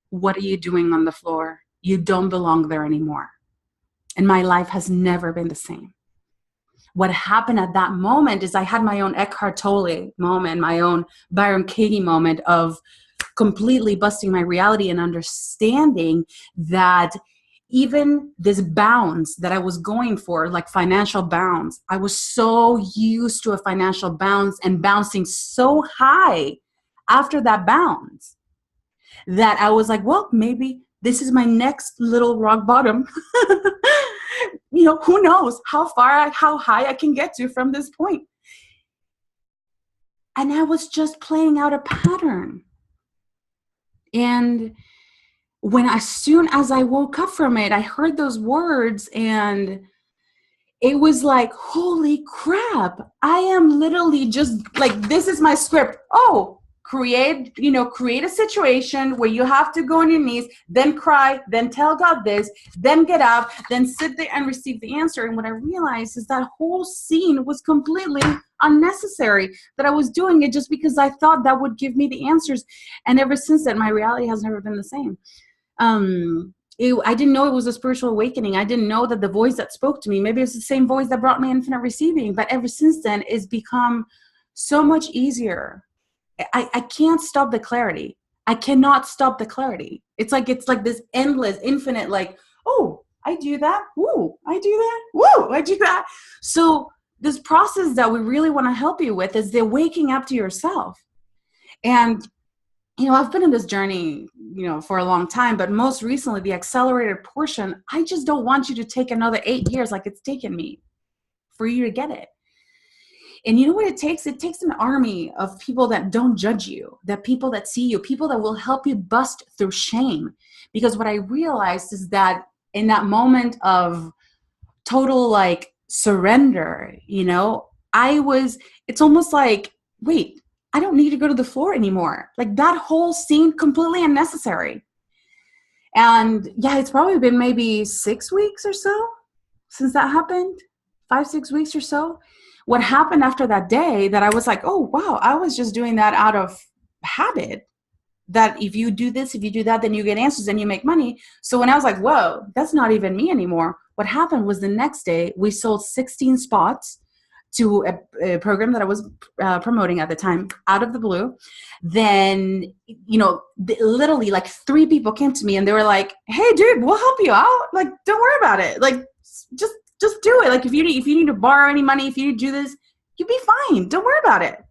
What are you doing on the floor? You don't belong there anymore. And my life has never been the same. What happened at that moment is I had my own Eckhart Tolle moment, my own Byron Katie moment of completely busting my reality and understanding that even this bounds that I was going for, like financial bounds, I was so used to a financial bounce and bouncing so high after that bounce that I was like, well, maybe this is my next little rock bottom. Who knows how high I can get to from this point. And I was just playing out a pattern. And as soon as I woke up from it, I heard those words, and it was like, holy crap, I am literally just like, this is my script. Oh, create a situation where you have to go on your knees, then cry, then tell God this, then get up, then sit there and receive the answer. And what I realized is that whole scene was completely unnecessary, that I was doing it just because I thought that would give me the answers. And ever since then, my reality has never been the same. I didn't know it was a spiritual awakening. I didn't know that the voice that spoke to me, maybe it's the same voice that brought me infinite receiving. But ever since then, it's become so much easier. I can't stop the clarity. I cannot stop the clarity. It's like this endless, infinite, like, oh, I do that. Woo, I do that. Woo, I do that. So this process that we really want to help you with is the waking up to yourself. And I've been in this journey, for a long time, but most recently, the accelerated portion, I just don't want you to take another 8 years like it's taken me for you to get it. And you know what it takes? It takes an army of people that don't judge you, that people that see you, people that will help you bust through shame. Because what I realized is that in that moment of total like surrender, it's almost like, wait, I don't need to go to the floor anymore. Like that whole scene, completely unnecessary. And yeah, it's probably been maybe 6 weeks or so since that happened, 5-6 weeks or so. What happened after that day that I was like, oh, wow, I was just doing that out of habit, that if you do this, if you do that, then you get answers and you make money. So when I was like, whoa, that's not even me anymore. What happened was the next day we sold 16 spots to a program that I was promoting at the time, out of the blue. Then, literally like 3 people came to me and they were like, hey, dude, we'll help you out. Like, don't worry about it. Like, just do it. Like, if you need to borrow any money, if you need to do this, you'll be fine. Don't worry about it.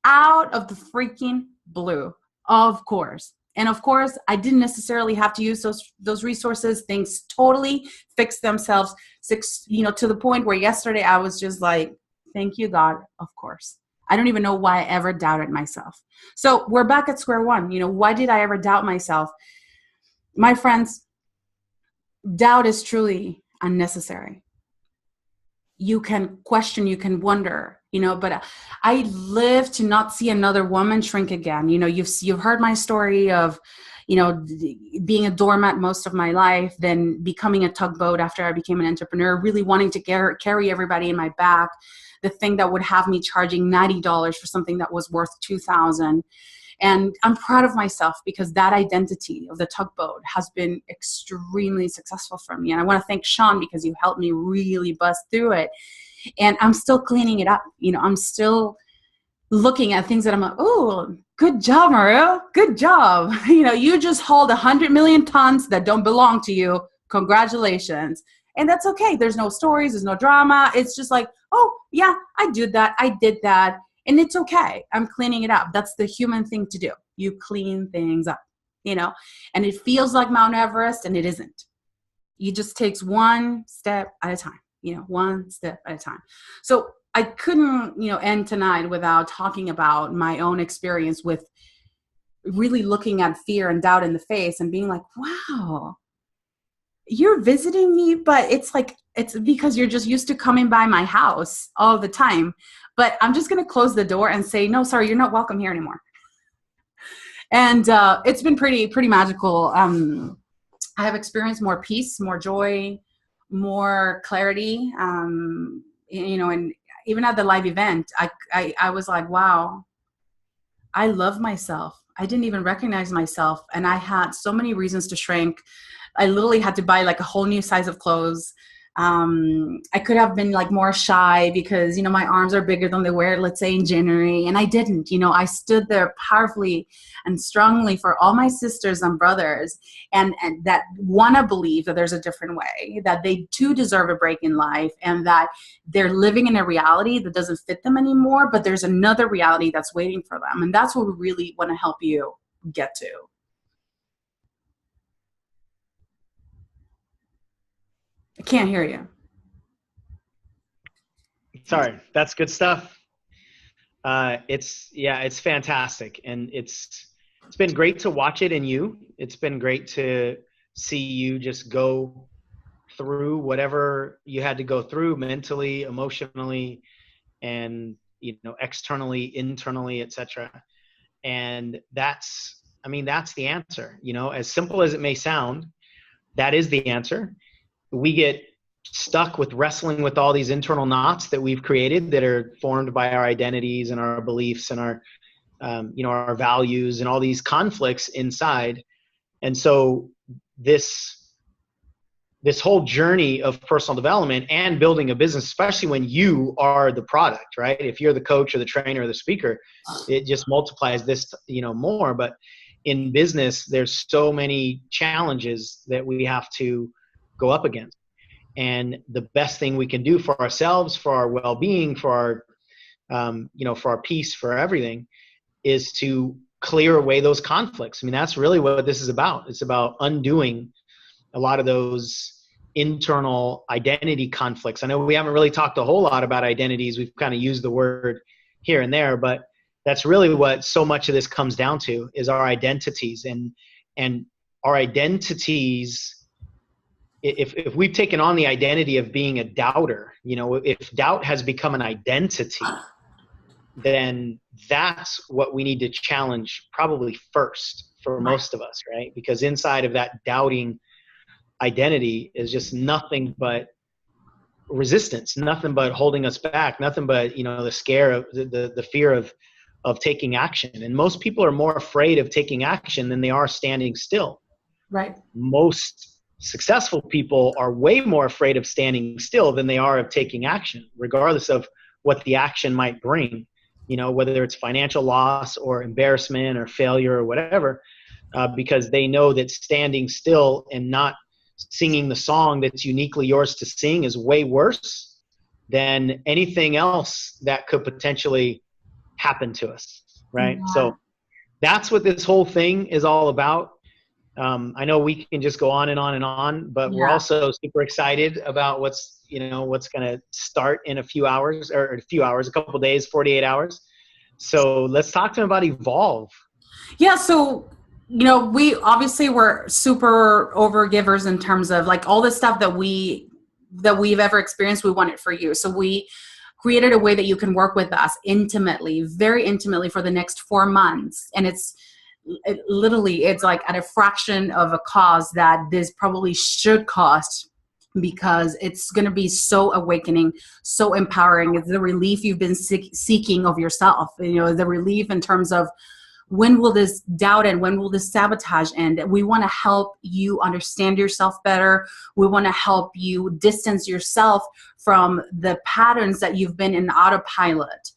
Out of the freaking blue, of course. And of course, I didn't necessarily have to use those resources. Things totally fixed themselves, to the point where yesterday I was just like, thank you, God, of course. I don't even know why I ever doubted myself. So we're back at square one. Why did I ever doubt myself? My friends, doubt is truly unnecessary. You can question, you can wonder, but I live to not see another woman shrink again. You've heard my story of, being a doormat most of my life, then becoming a tugboat after I became an entrepreneur, really wanting to carry everybody in my back, the thing that would have me charging $90 for something that was worth $2,000. And I'm proud of myself because that identity of the tugboat has been extremely successful for me. And I want to thank Sean because you helped me really bust through it. And I'm still cleaning it up. I'm still looking at things that I'm like, oh, good job, Maru. Good job. You just hauled 100 million tons that don't belong to you. Congratulations. And that's okay. There's no stories. There's no drama. It's just like, oh, yeah, I did that. I did that. And it's okay. I'm cleaning it up. That's the human thing to do. You clean things up, and it feels like Mount Everest, and it isn't. It just takes one step at a time, one step at a time. So I couldn't, end tonight without talking about my own experience with really looking at fear and doubt in the face and being like, wow, you're visiting me, but it's because you're just used to coming by my house all the time. But I'm just going to close the door and say, no, sorry, you're not welcome here anymore. And it's been pretty magical. I have experienced more peace, more joy, more clarity. And even at the live event, I was like, wow, I love myself. I didn't even recognize myself. And I had so many reasons to shrink. I literally had to buy like a whole new size of clothes. I could have been like more shy because, my arms are bigger than they were, let's say in January. And I didn't, I stood there powerfully and strongly for all my sisters and brothers and that want to believe that there's a different way, that they too deserve a break in life and that they're living in a reality that doesn't fit them anymore, but there's another reality that's waiting for them. And that's what we really want to help you get to. I can't hear you. Sorry, that's good stuff. It's fantastic. And it's been great to watch it in you. It's been great to see you just go through whatever you had to go through mentally, emotionally, and, externally, internally, etc. And that's the answer, as simple as it may sound, that is the answer. We get stuck with wrestling with all these internal knots that we've created that are formed by our identities and our beliefs and our, our values and all these conflicts inside. And so this whole journey of personal development and building a business, especially when you are the product, right? If you're the coach or the trainer or the speaker, it just multiplies this, more. But in business, there's so many challenges that we have to go up against. And the best thing we can do for ourselves, for our well-being, for our, for our peace, for everything, is to clear away those conflicts. That's really what this is about. It's about undoing a lot of those internal identity conflicts. I know we haven't really talked a whole lot about identities. We've kind of used the word here and there, but that's really what so much of this comes down to, is our identities. And our identities, if we've taken on the identity of being a doubter, if doubt has become an identity, then that's what we need to challenge probably first for most of us, right? Because inside of that doubting identity is just nothing but resistance, nothing but holding us back, nothing but, the scare of the fear of taking action. And most people are more afraid of taking action than they are standing still. Right. Most successful people are way more afraid of standing still than they are of taking action, regardless of what the action might bring, whether it's financial loss or embarrassment or failure or whatever, because they know that standing still and not singing the song that's uniquely yours to sing is way worse than anything else that could potentially happen to us, right? Yeah. So that's what this whole thing is all about. I know we can just go on and on and on, but we're also super excited about what's going to start in a few hours, a couple of days, 48 hours. So let's talk to him about evolve. Yeah. So, we obviously were super overgivers in terms of like all the stuff that we've ever experienced. We want it for you. So we created a way that you can work with us intimately, very intimately for the next 4 months. And it's like at a fraction of a cost that this probably should cost, because it's going to be so awakening, so empowering. It's the relief you've been seeking of yourself, the relief in terms of when will this doubt end? When will this sabotage end? We want to help you understand yourself better. We want to help you distance yourself from the patterns that you've been in autopilot,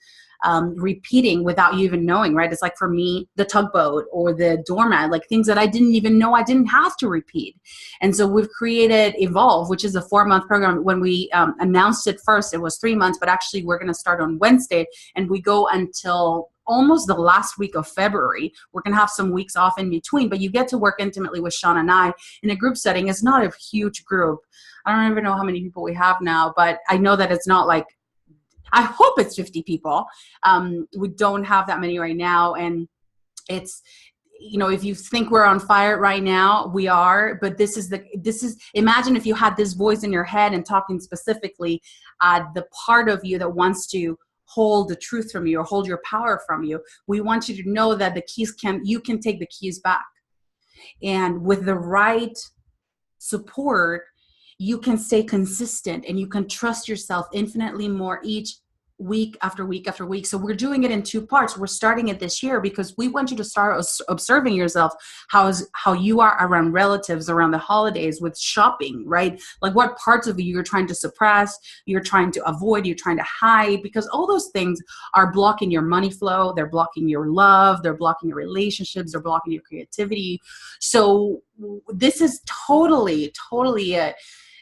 repeating without you even knowing, right? It's like for me, the tugboat or the doormat, like things that I didn't even know I didn't have to repeat. And so we've created Evolve, which is a 4-month program. When we announced it first, it was 3 months, but actually we're going to start on Wednesday and we go until almost the last week of February. We're going to have some weeks off in between, but you get to work intimately with Sean and I in a group setting. It's not a huge group. I don't even know how many people we have now, but I know that it's not like, I hope it's 50 people. We don't have that many right now. And it's, if you think we're on fire right now, we are, but imagine if you had this voice in your head and talking specifically the part of you that wants to hold the truth from you or hold your power from you. We want you to know that you can take the keys back. And with the right support, you can stay consistent and you can trust yourself infinitely more each week after week after week. So we're doing it in 2 parts. We're starting it this year because we want you to start observing yourself, how you are around relatives, around the holidays, with shopping, right? Like what parts of you you're trying to suppress, you're trying to avoid, you're trying to hide, because all those things are blocking your money flow, they're blocking your love, they're blocking your relationships, they're blocking your creativity. So this is totally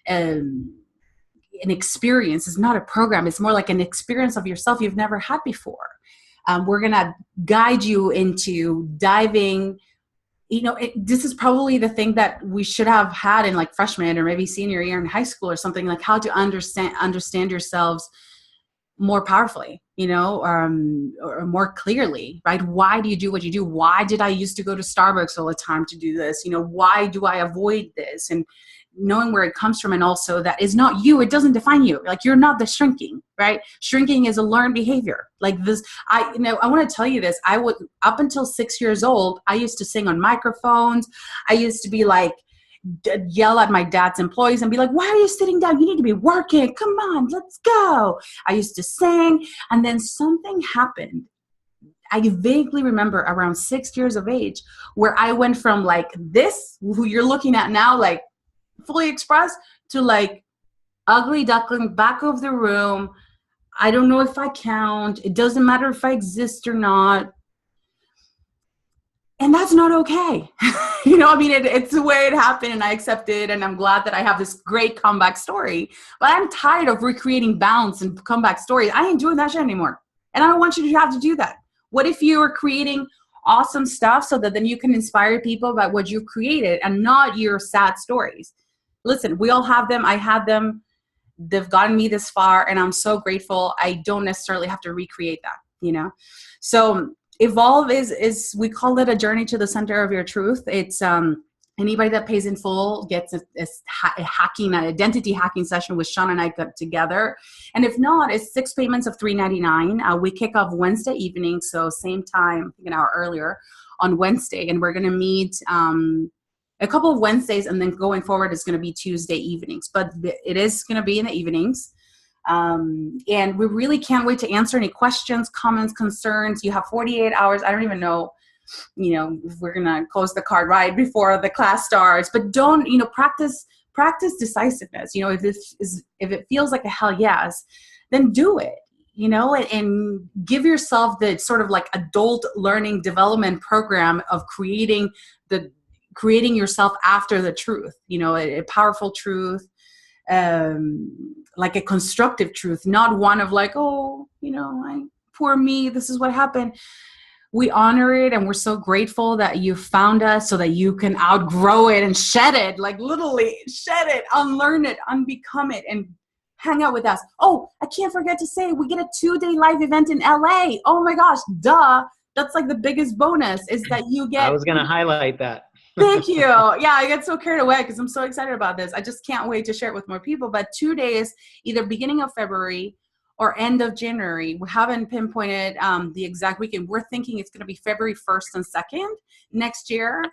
an experience. Is not a program. It's more like an experience of yourself you've never had before. We're going to guide you into diving. This is probably the thing that we should have had in like freshman or maybe senior year in high school or something, like how to understand yourselves more powerfully, or more clearly, right? Why do you do what you do? Why did I used to go to Starbucks all the time to do this? Why do I avoid this? And knowing where it comes from, and also that is not you. It doesn't define you. Like you're not the shrinking, right? Shrinking is a learned behavior. Like this, I want to tell you this. I would, up until 6 years old, I used to sing on microphones. I used to be like, yell at my dad's employees and be like, why are you sitting down? You need to be working. Come on, let's go. I used to sing, and then something happened. I vaguely remember around 6 years of age where I went from like this, who you're looking at now, like fully expressed, to like ugly duckling, back of the room. I don't know if I count. It doesn't matter if I exist or not. And that's not okay. It's the way it happened, and I accept it, and I'm glad that I have this great comeback story. But I'm tired of recreating bounce and comeback stories. I ain't doing that shit anymore. And I don't want you to have to do that. What if you are creating awesome stuff so that then you can inspire people about what you've created and not your sad stories? Listen, we all have them. I had them. They've gotten me this far, and I'm so grateful. I don't necessarily have to recreate that, So Evolve is we call it a journey to the center of your truth. It's anybody that pays in full gets an identity hacking session with Sean and I got together. And if not, it's 6 payments of $399. We kick off Wednesday evening, so same time, I think an hour earlier on Wednesday, and we're going to meet a couple of Wednesdays, and then going forward is going to be Tuesday evenings, but it is going to be in the evenings. And we really can't wait to answer any questions, comments, concerns. You have 48 hours. I don't even know, if we're going to close the card right before the class starts, but don't, practice decisiveness. If it feels like a hell yes, then do it, and give yourself the sort of like adult learning development program of creating yourself after the truth, a powerful truth, like a constructive truth, not one of like, poor me, this is what happened. We honor it, and we're so grateful that you found us so that you can outgrow it and shed it, like literally shed it, unlearn it, unbecome it, and hang out with us. Oh, I can't forget to say, we get a 2-day live event in LA. Oh my gosh, duh. That's like the biggest bonus is that you get. I was going to highlight that. Thank you. Yeah, I get so carried away because I'm so excited about this. I just can't wait to share it with more people. But 2 days, either beginning of February or end of January. We haven't pinpointed the exact weekend. We're thinking it's going to be February 1st and 2nd next year.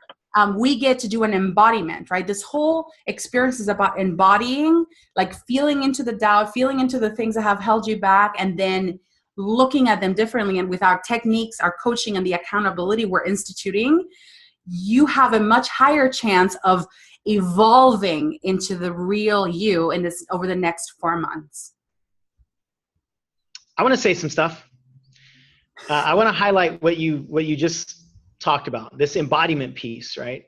We get to do an embodiment, right? This whole experience is about embodying, like feeling into the doubt, feeling into the things that have held you back, and then looking at them differently. And with our techniques, our coaching, and the accountability we're instituting, you have a much higher chance of evolving into the real you in this over the next 4 months. I want to say some stuff. I want to highlight what you just talked about, this embodiment piece, right?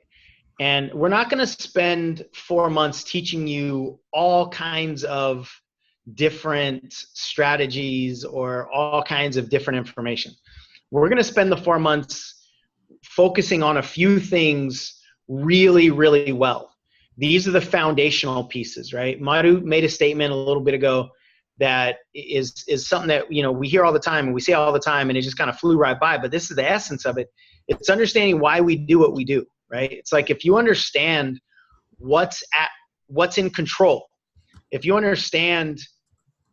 And we're not going to spend 4 months teaching you all kinds of different strategies or all kinds of different information. We're going to spend the 4 months focusing on a few things really, really well. These are the foundational pieces, right? Maru made a statement a little bit ago that is something that, you know, we hear all the time and we say all the time, and it just kind of flew right by, but this is the essence of it. It's understanding why we do what we do, right? It's like, if you understand what's in control, if you understand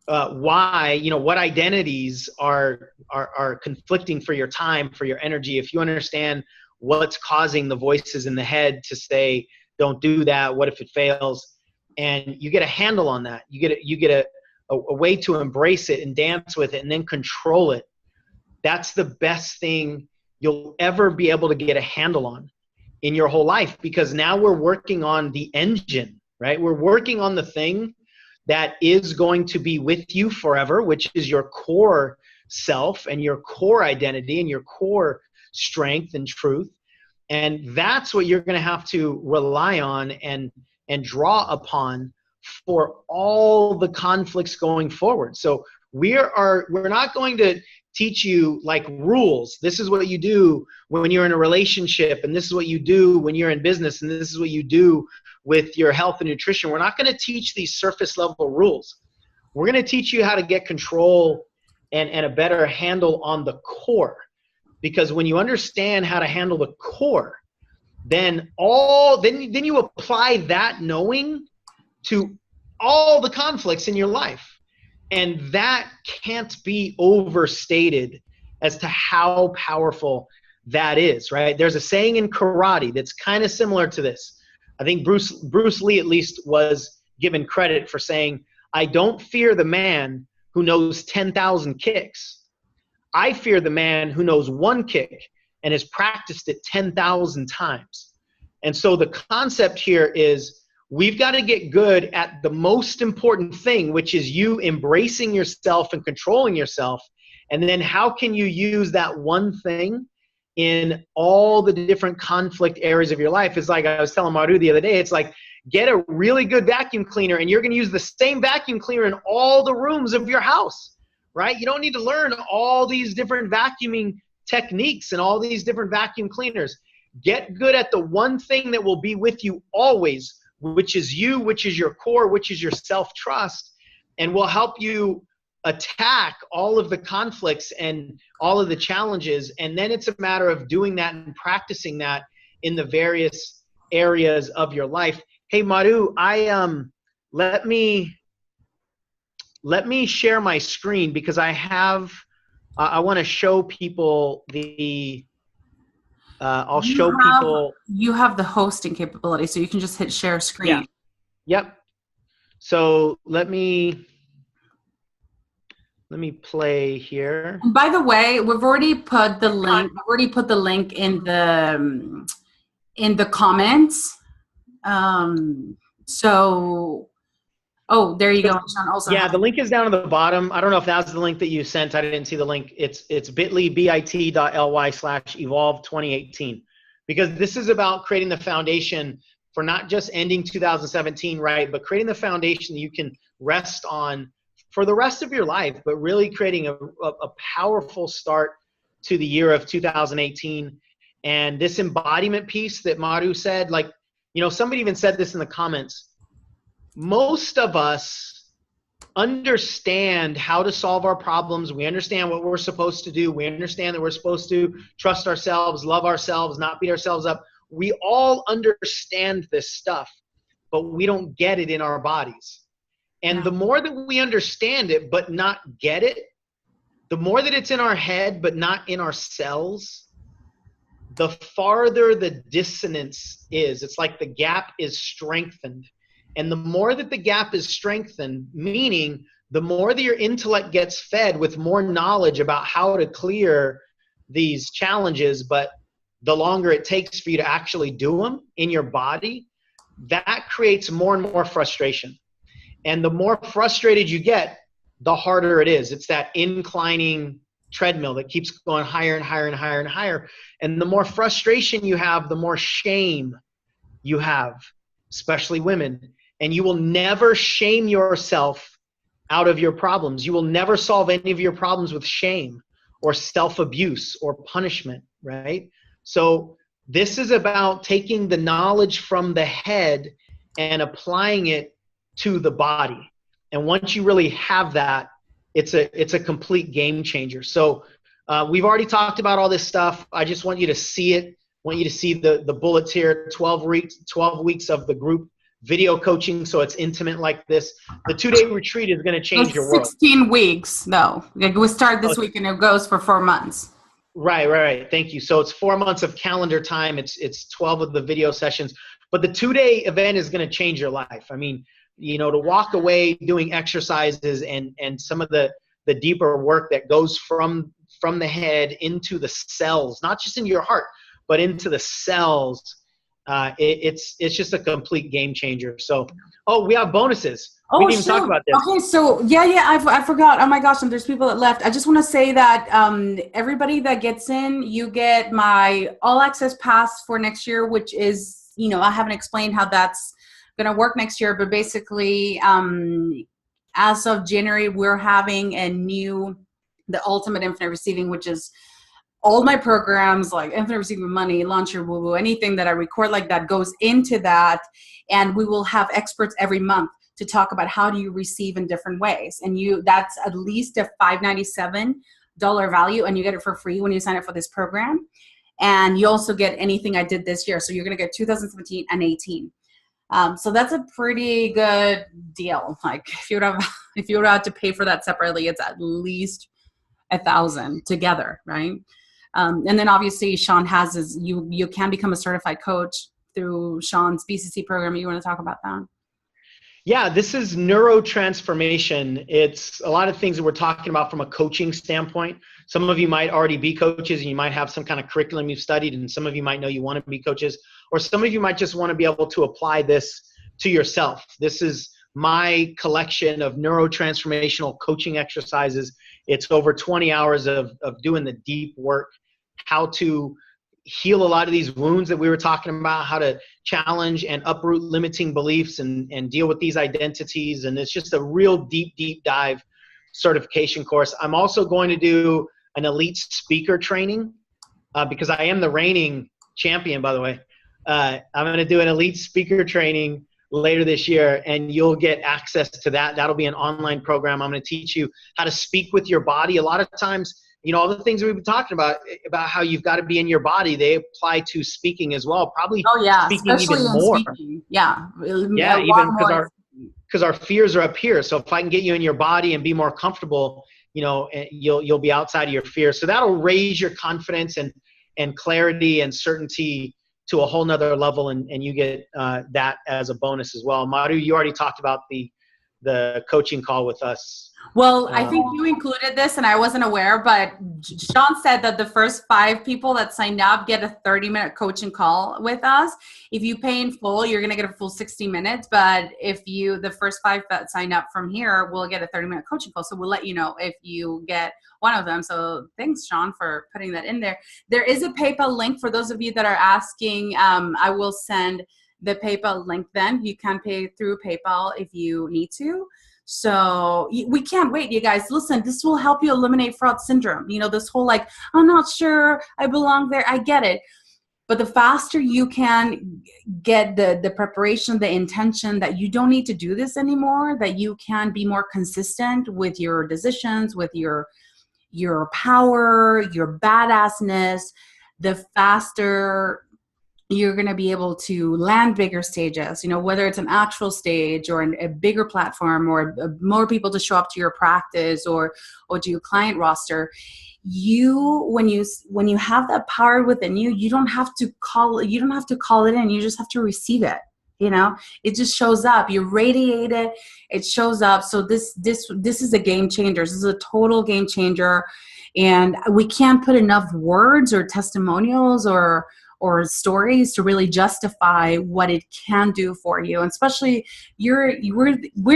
why, you know, what identities are conflicting for your time, for your energy, if you understand what's causing the voices in the head to say, don't do that, what if it fails, and you get a handle on that, you get a way to embrace it and dance with it and then control it. That's the best thing you'll ever be able to get a handle on in your whole life, because now we're working on the engine, right? We're working on the thing that is going to be with you forever, which is your core self and your core identity and your core strength and truth. And that's what you're going to have to rely on and draw upon for all the conflicts going forward. So we're not going to teach you like rules. This is what you do when you're in a relationship, and this is what you do when you're in business, and this is what you do with your health and nutrition. We're not going to teach these surface level rules. We're going to teach you how to get control and a better handle on the core. Because when you understand how to handle the core, then you apply that knowing to all the conflicts in your life. And that can't be overstated as to how powerful that is, right? There's a saying in karate that's kind of similar to this. I think Bruce Lee at least was given credit for saying, I don't fear the man who knows 10,000 kicks. I fear the man who knows one kick and has practiced it 10,000 times. And so the concept here is, we've got to get good at the most important thing, which is you embracing yourself and controlling yourself. And then how can you use that one thing in all the different conflict areas of your life? It's like I was telling Maru the other day, it's like, get a really good vacuum cleaner and you're going to use the same vacuum cleaner in all the rooms of your house, right? You don't need to learn all these different vacuuming techniques and all these different vacuum cleaners. Get good at the one thing that will be with you always, which is you, which is your core, which is your self-trust, and will help you attack all of the conflicts and all of the challenges. And then it's a matter of doing that and practicing that in the various areas of your life. Hey, Maru, let me share my screen, because I want to show people the You have the hosting capability, so you can just hit share screen. Yeah. Yep. So let me play here. And by the way, we've already put the link. I've already put the link in the comments. Oh, there you go. Yeah, the link is down at the bottom. I don't know if that's the link that you sent. I didn't see the link. It's bit.ly/evolve2018, because this is about creating the foundation for not just ending 2017, right, but creating the foundation that you can rest on for the rest of your life, but really creating a powerful start to the year of 2018. And this embodiment piece that Maru said, like, you know, somebody even said this in the comments. Most of us understand how to solve our problems. We understand what we're supposed to do. We understand that we're supposed to trust ourselves, love ourselves, not beat ourselves up. We all understand this stuff, but we don't get it in our bodies. And the more that we understand it but not get it, the more that it's in our head but not in our cells, the farther the dissonance is. It's like the gap is strengthened. And the more that the gap is strengthened, meaning the more that your intellect gets fed with more knowledge about how to clear these challenges, but the longer it takes for you to actually do them in your body, that creates more and more frustration. And the more frustrated you get, the harder it is. It's that inclining treadmill that keeps going higher and higher and higher and higher. And the more frustration you have, the more shame you have, especially women. And you will never shame yourself out of your problems. You will never solve any of your problems with shame or self-abuse or punishment, right? So this is about taking the knowledge from the head and applying it to the body. And once you really have that, it's a complete game changer. So we've already talked about all this stuff. I just want you to see it. I want you to see the bullets here, 12 weeks of the group video coaching, so it's intimate like this. The 2-day retreat is going to change your world. 16 weeks, though. Like we start this week and it goes for 4 months. Right. Thank you. So it's 4 months of calendar time. It's 12 of the video sessions. But the 2-day event is going to change your life. I mean, to walk away doing exercises and some of the deeper work that goes from the head into the cells, not just into your heart, but into the cells. It's just a complete game changer. So, we have bonuses. We didn't even talk about this. Okay, so I forgot. Oh my gosh, and there's people that left. I just want to say that everybody that gets in, you get my all access pass for next year, which is, I haven't explained how that's going to work next year, but basically, as of January, we're having the Ultimate Infinite Receiving, which is all my programs like Infinite Receiving Money, Launch Your Woo Woo, anything that I record like that goes into that. And we will have experts every month to talk about how do you receive in different ways. And that's at least a $597 value, and you get it for free when you sign up for this program. And you also get anything I did this year. So you're going to get 2017 and 18. So that's a pretty good deal. Like if you would have to pay for that separately, it's at least $1,000 together, right? And then obviously Sean has you can become a certified coach through Sean's BCC program. You want to talk about that? Yeah, this is neurotransformation. It's a lot of things that we're talking about from a coaching standpoint. Some of you might already be coaches and you might have some kind of curriculum you've studied, and some of you might know you want to be coaches, or some of you might just want to be able to apply this to yourself. This is my collection of neurotransformational coaching exercises. It's over 20 hours of doing the deep work, how to heal a lot of these wounds that we were talking about, how to challenge and uproot limiting beliefs and deal with these identities. And it's just a real deep dive certification course. I'm also going to do an elite speaker training because I am the reigning champion, by the way. I'm going to do an elite speaker training later this year, and you'll get access to that. That'll be an online program. I'm going to teach you how to speak with your body. A lot of times, all the things that we've been talking about how you've got to be in your body, they apply to speaking as well. Probably speaking especially even more. Speaking. Yeah, even because our fears are up here. So if I can get you in your body and be more comfortable, you'll be outside of your fear. So that'll raise your confidence and clarity and certainty to a whole nother level, and you get that as a bonus as well. Maru, you already talked about the coaching call with us. Well, I think you included this and I wasn't aware, but Sean said that the first 5 people that signed up get a 30-minute coaching call with us. If you pay in full, you're going to get a full 60 minutes. But the first 5 that sign up from here will get a 30-minute coaching call. So we'll let you know if you get one of them. So thanks, Sean, for putting that in there. There is a PayPal link for those of you that are asking. I will send the PayPal link then. You can pay through PayPal if you need to. So we can't wait, you guys. Listen, this will help you eliminate fraud syndrome. This whole I'm not sure I belong there. I get it. But the faster you can get the preparation, the intention that you don't need to do this anymore, that you can be more consistent with your decisions, with your power, your badassness, the faster you're going to be able to land bigger stages, whether it's an actual stage or a bigger platform or more people to show up to your practice or to your client roster. When you have that power within you, you don't have to call it in. You just have to receive it. It just shows up. You radiate it. It shows up. So this is a game changer. This is a total game changer. And we can't put enough words or testimonials or stories to really justify what it can do for you. And especially we're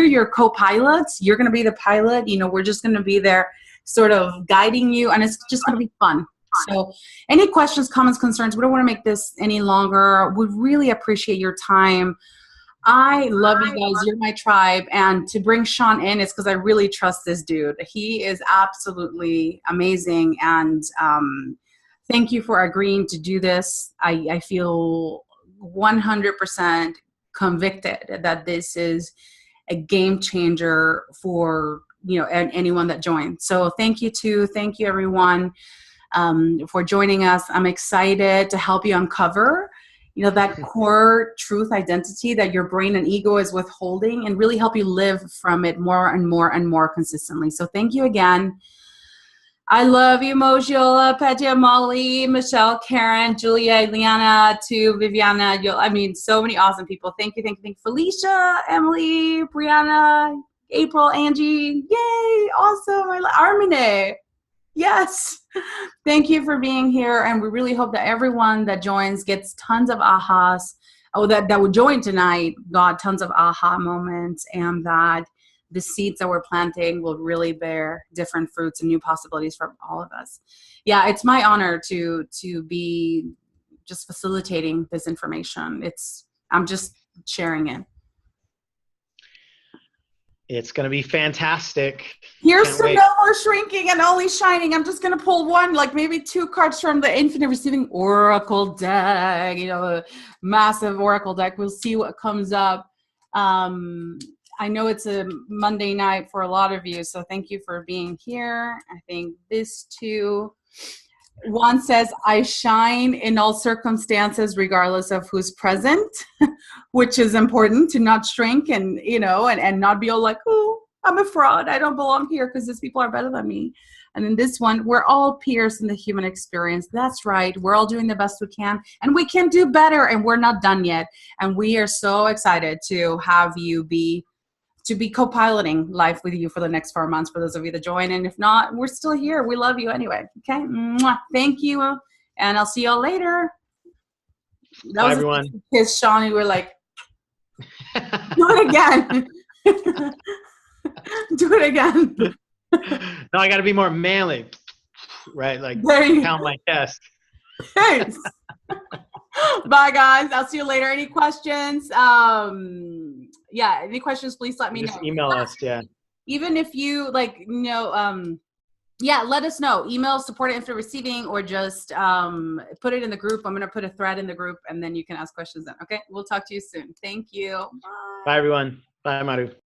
your co-pilots. You're going to be the pilot. We're just going to be there sort of guiding you, and it's just going to be fun. So any questions, comments, concerns? We don't want to make this any longer. We really appreciate your time. I love you guys. You're my tribe. And to bring Sean in is because I really trust this dude. He is absolutely amazing. And thank you for agreeing to do this. I feel 100% convicted that this is a game changer for anyone that joins. So thank you everyone for joining us. I'm excited to help you uncover that core truth identity that your brain and ego is withholding, and really help you live from it more and more and more consistently. So thank you again. I love you, Mojiola, Petya, Molly, Michelle, Karen, Julia, Liana, to Viviana. So many awesome people. Thank you. Felicia, Emily, Brianna, April, Angie. Yay, awesome. Armine. Yes. Thank you for being here. And we really hope that everyone that joins gets tons of ahas. That would join tonight got tons of aha moments, and that the seeds that we're planting will really bear different fruits and new possibilities for all of us. Yeah, it's my honor to be just facilitating this information. I'm just sharing it. It's going to be fantastic. Here's to no more shrinking and only shining. I'm just going to pull one, like maybe 2 cards from the Infinite Receiving Oracle deck, a massive Oracle deck. We'll see what comes up. I know it's a Monday night for a lot of you, so thank you for being here. I think this too. One says, I shine in all circumstances, regardless of who's present, which is important to not shrink and not be all like, oh, I'm a fraud. I don't belong here because these people are better than me. And then this one, we're all peers in the human experience. That's right. We're all doing the best we can, and we can do better, and we're not done yet. And we are so excited to have you be co-piloting life with you for the next 4 months, for those of you that join. And if not, we're still here. We love you anyway. Okay. Mwah. Thank you. And I'll see y'all later. Bye, everyone. Kiss Shawnee. We're like, do it again. Do it again. No, I got to be more manly. Right. Like pound my chest. Thanks. Bye, guys. I'll see you later. Any questions? Any questions, please let me know. Just email us, yeah. Even if you let us know. Email support@infinitereceiving, or just put it in the group. I'm going to put a thread in the group, and then you can ask questions then. Okay? We'll talk to you soon. Thank you. Bye, everyone. Bye, Maru.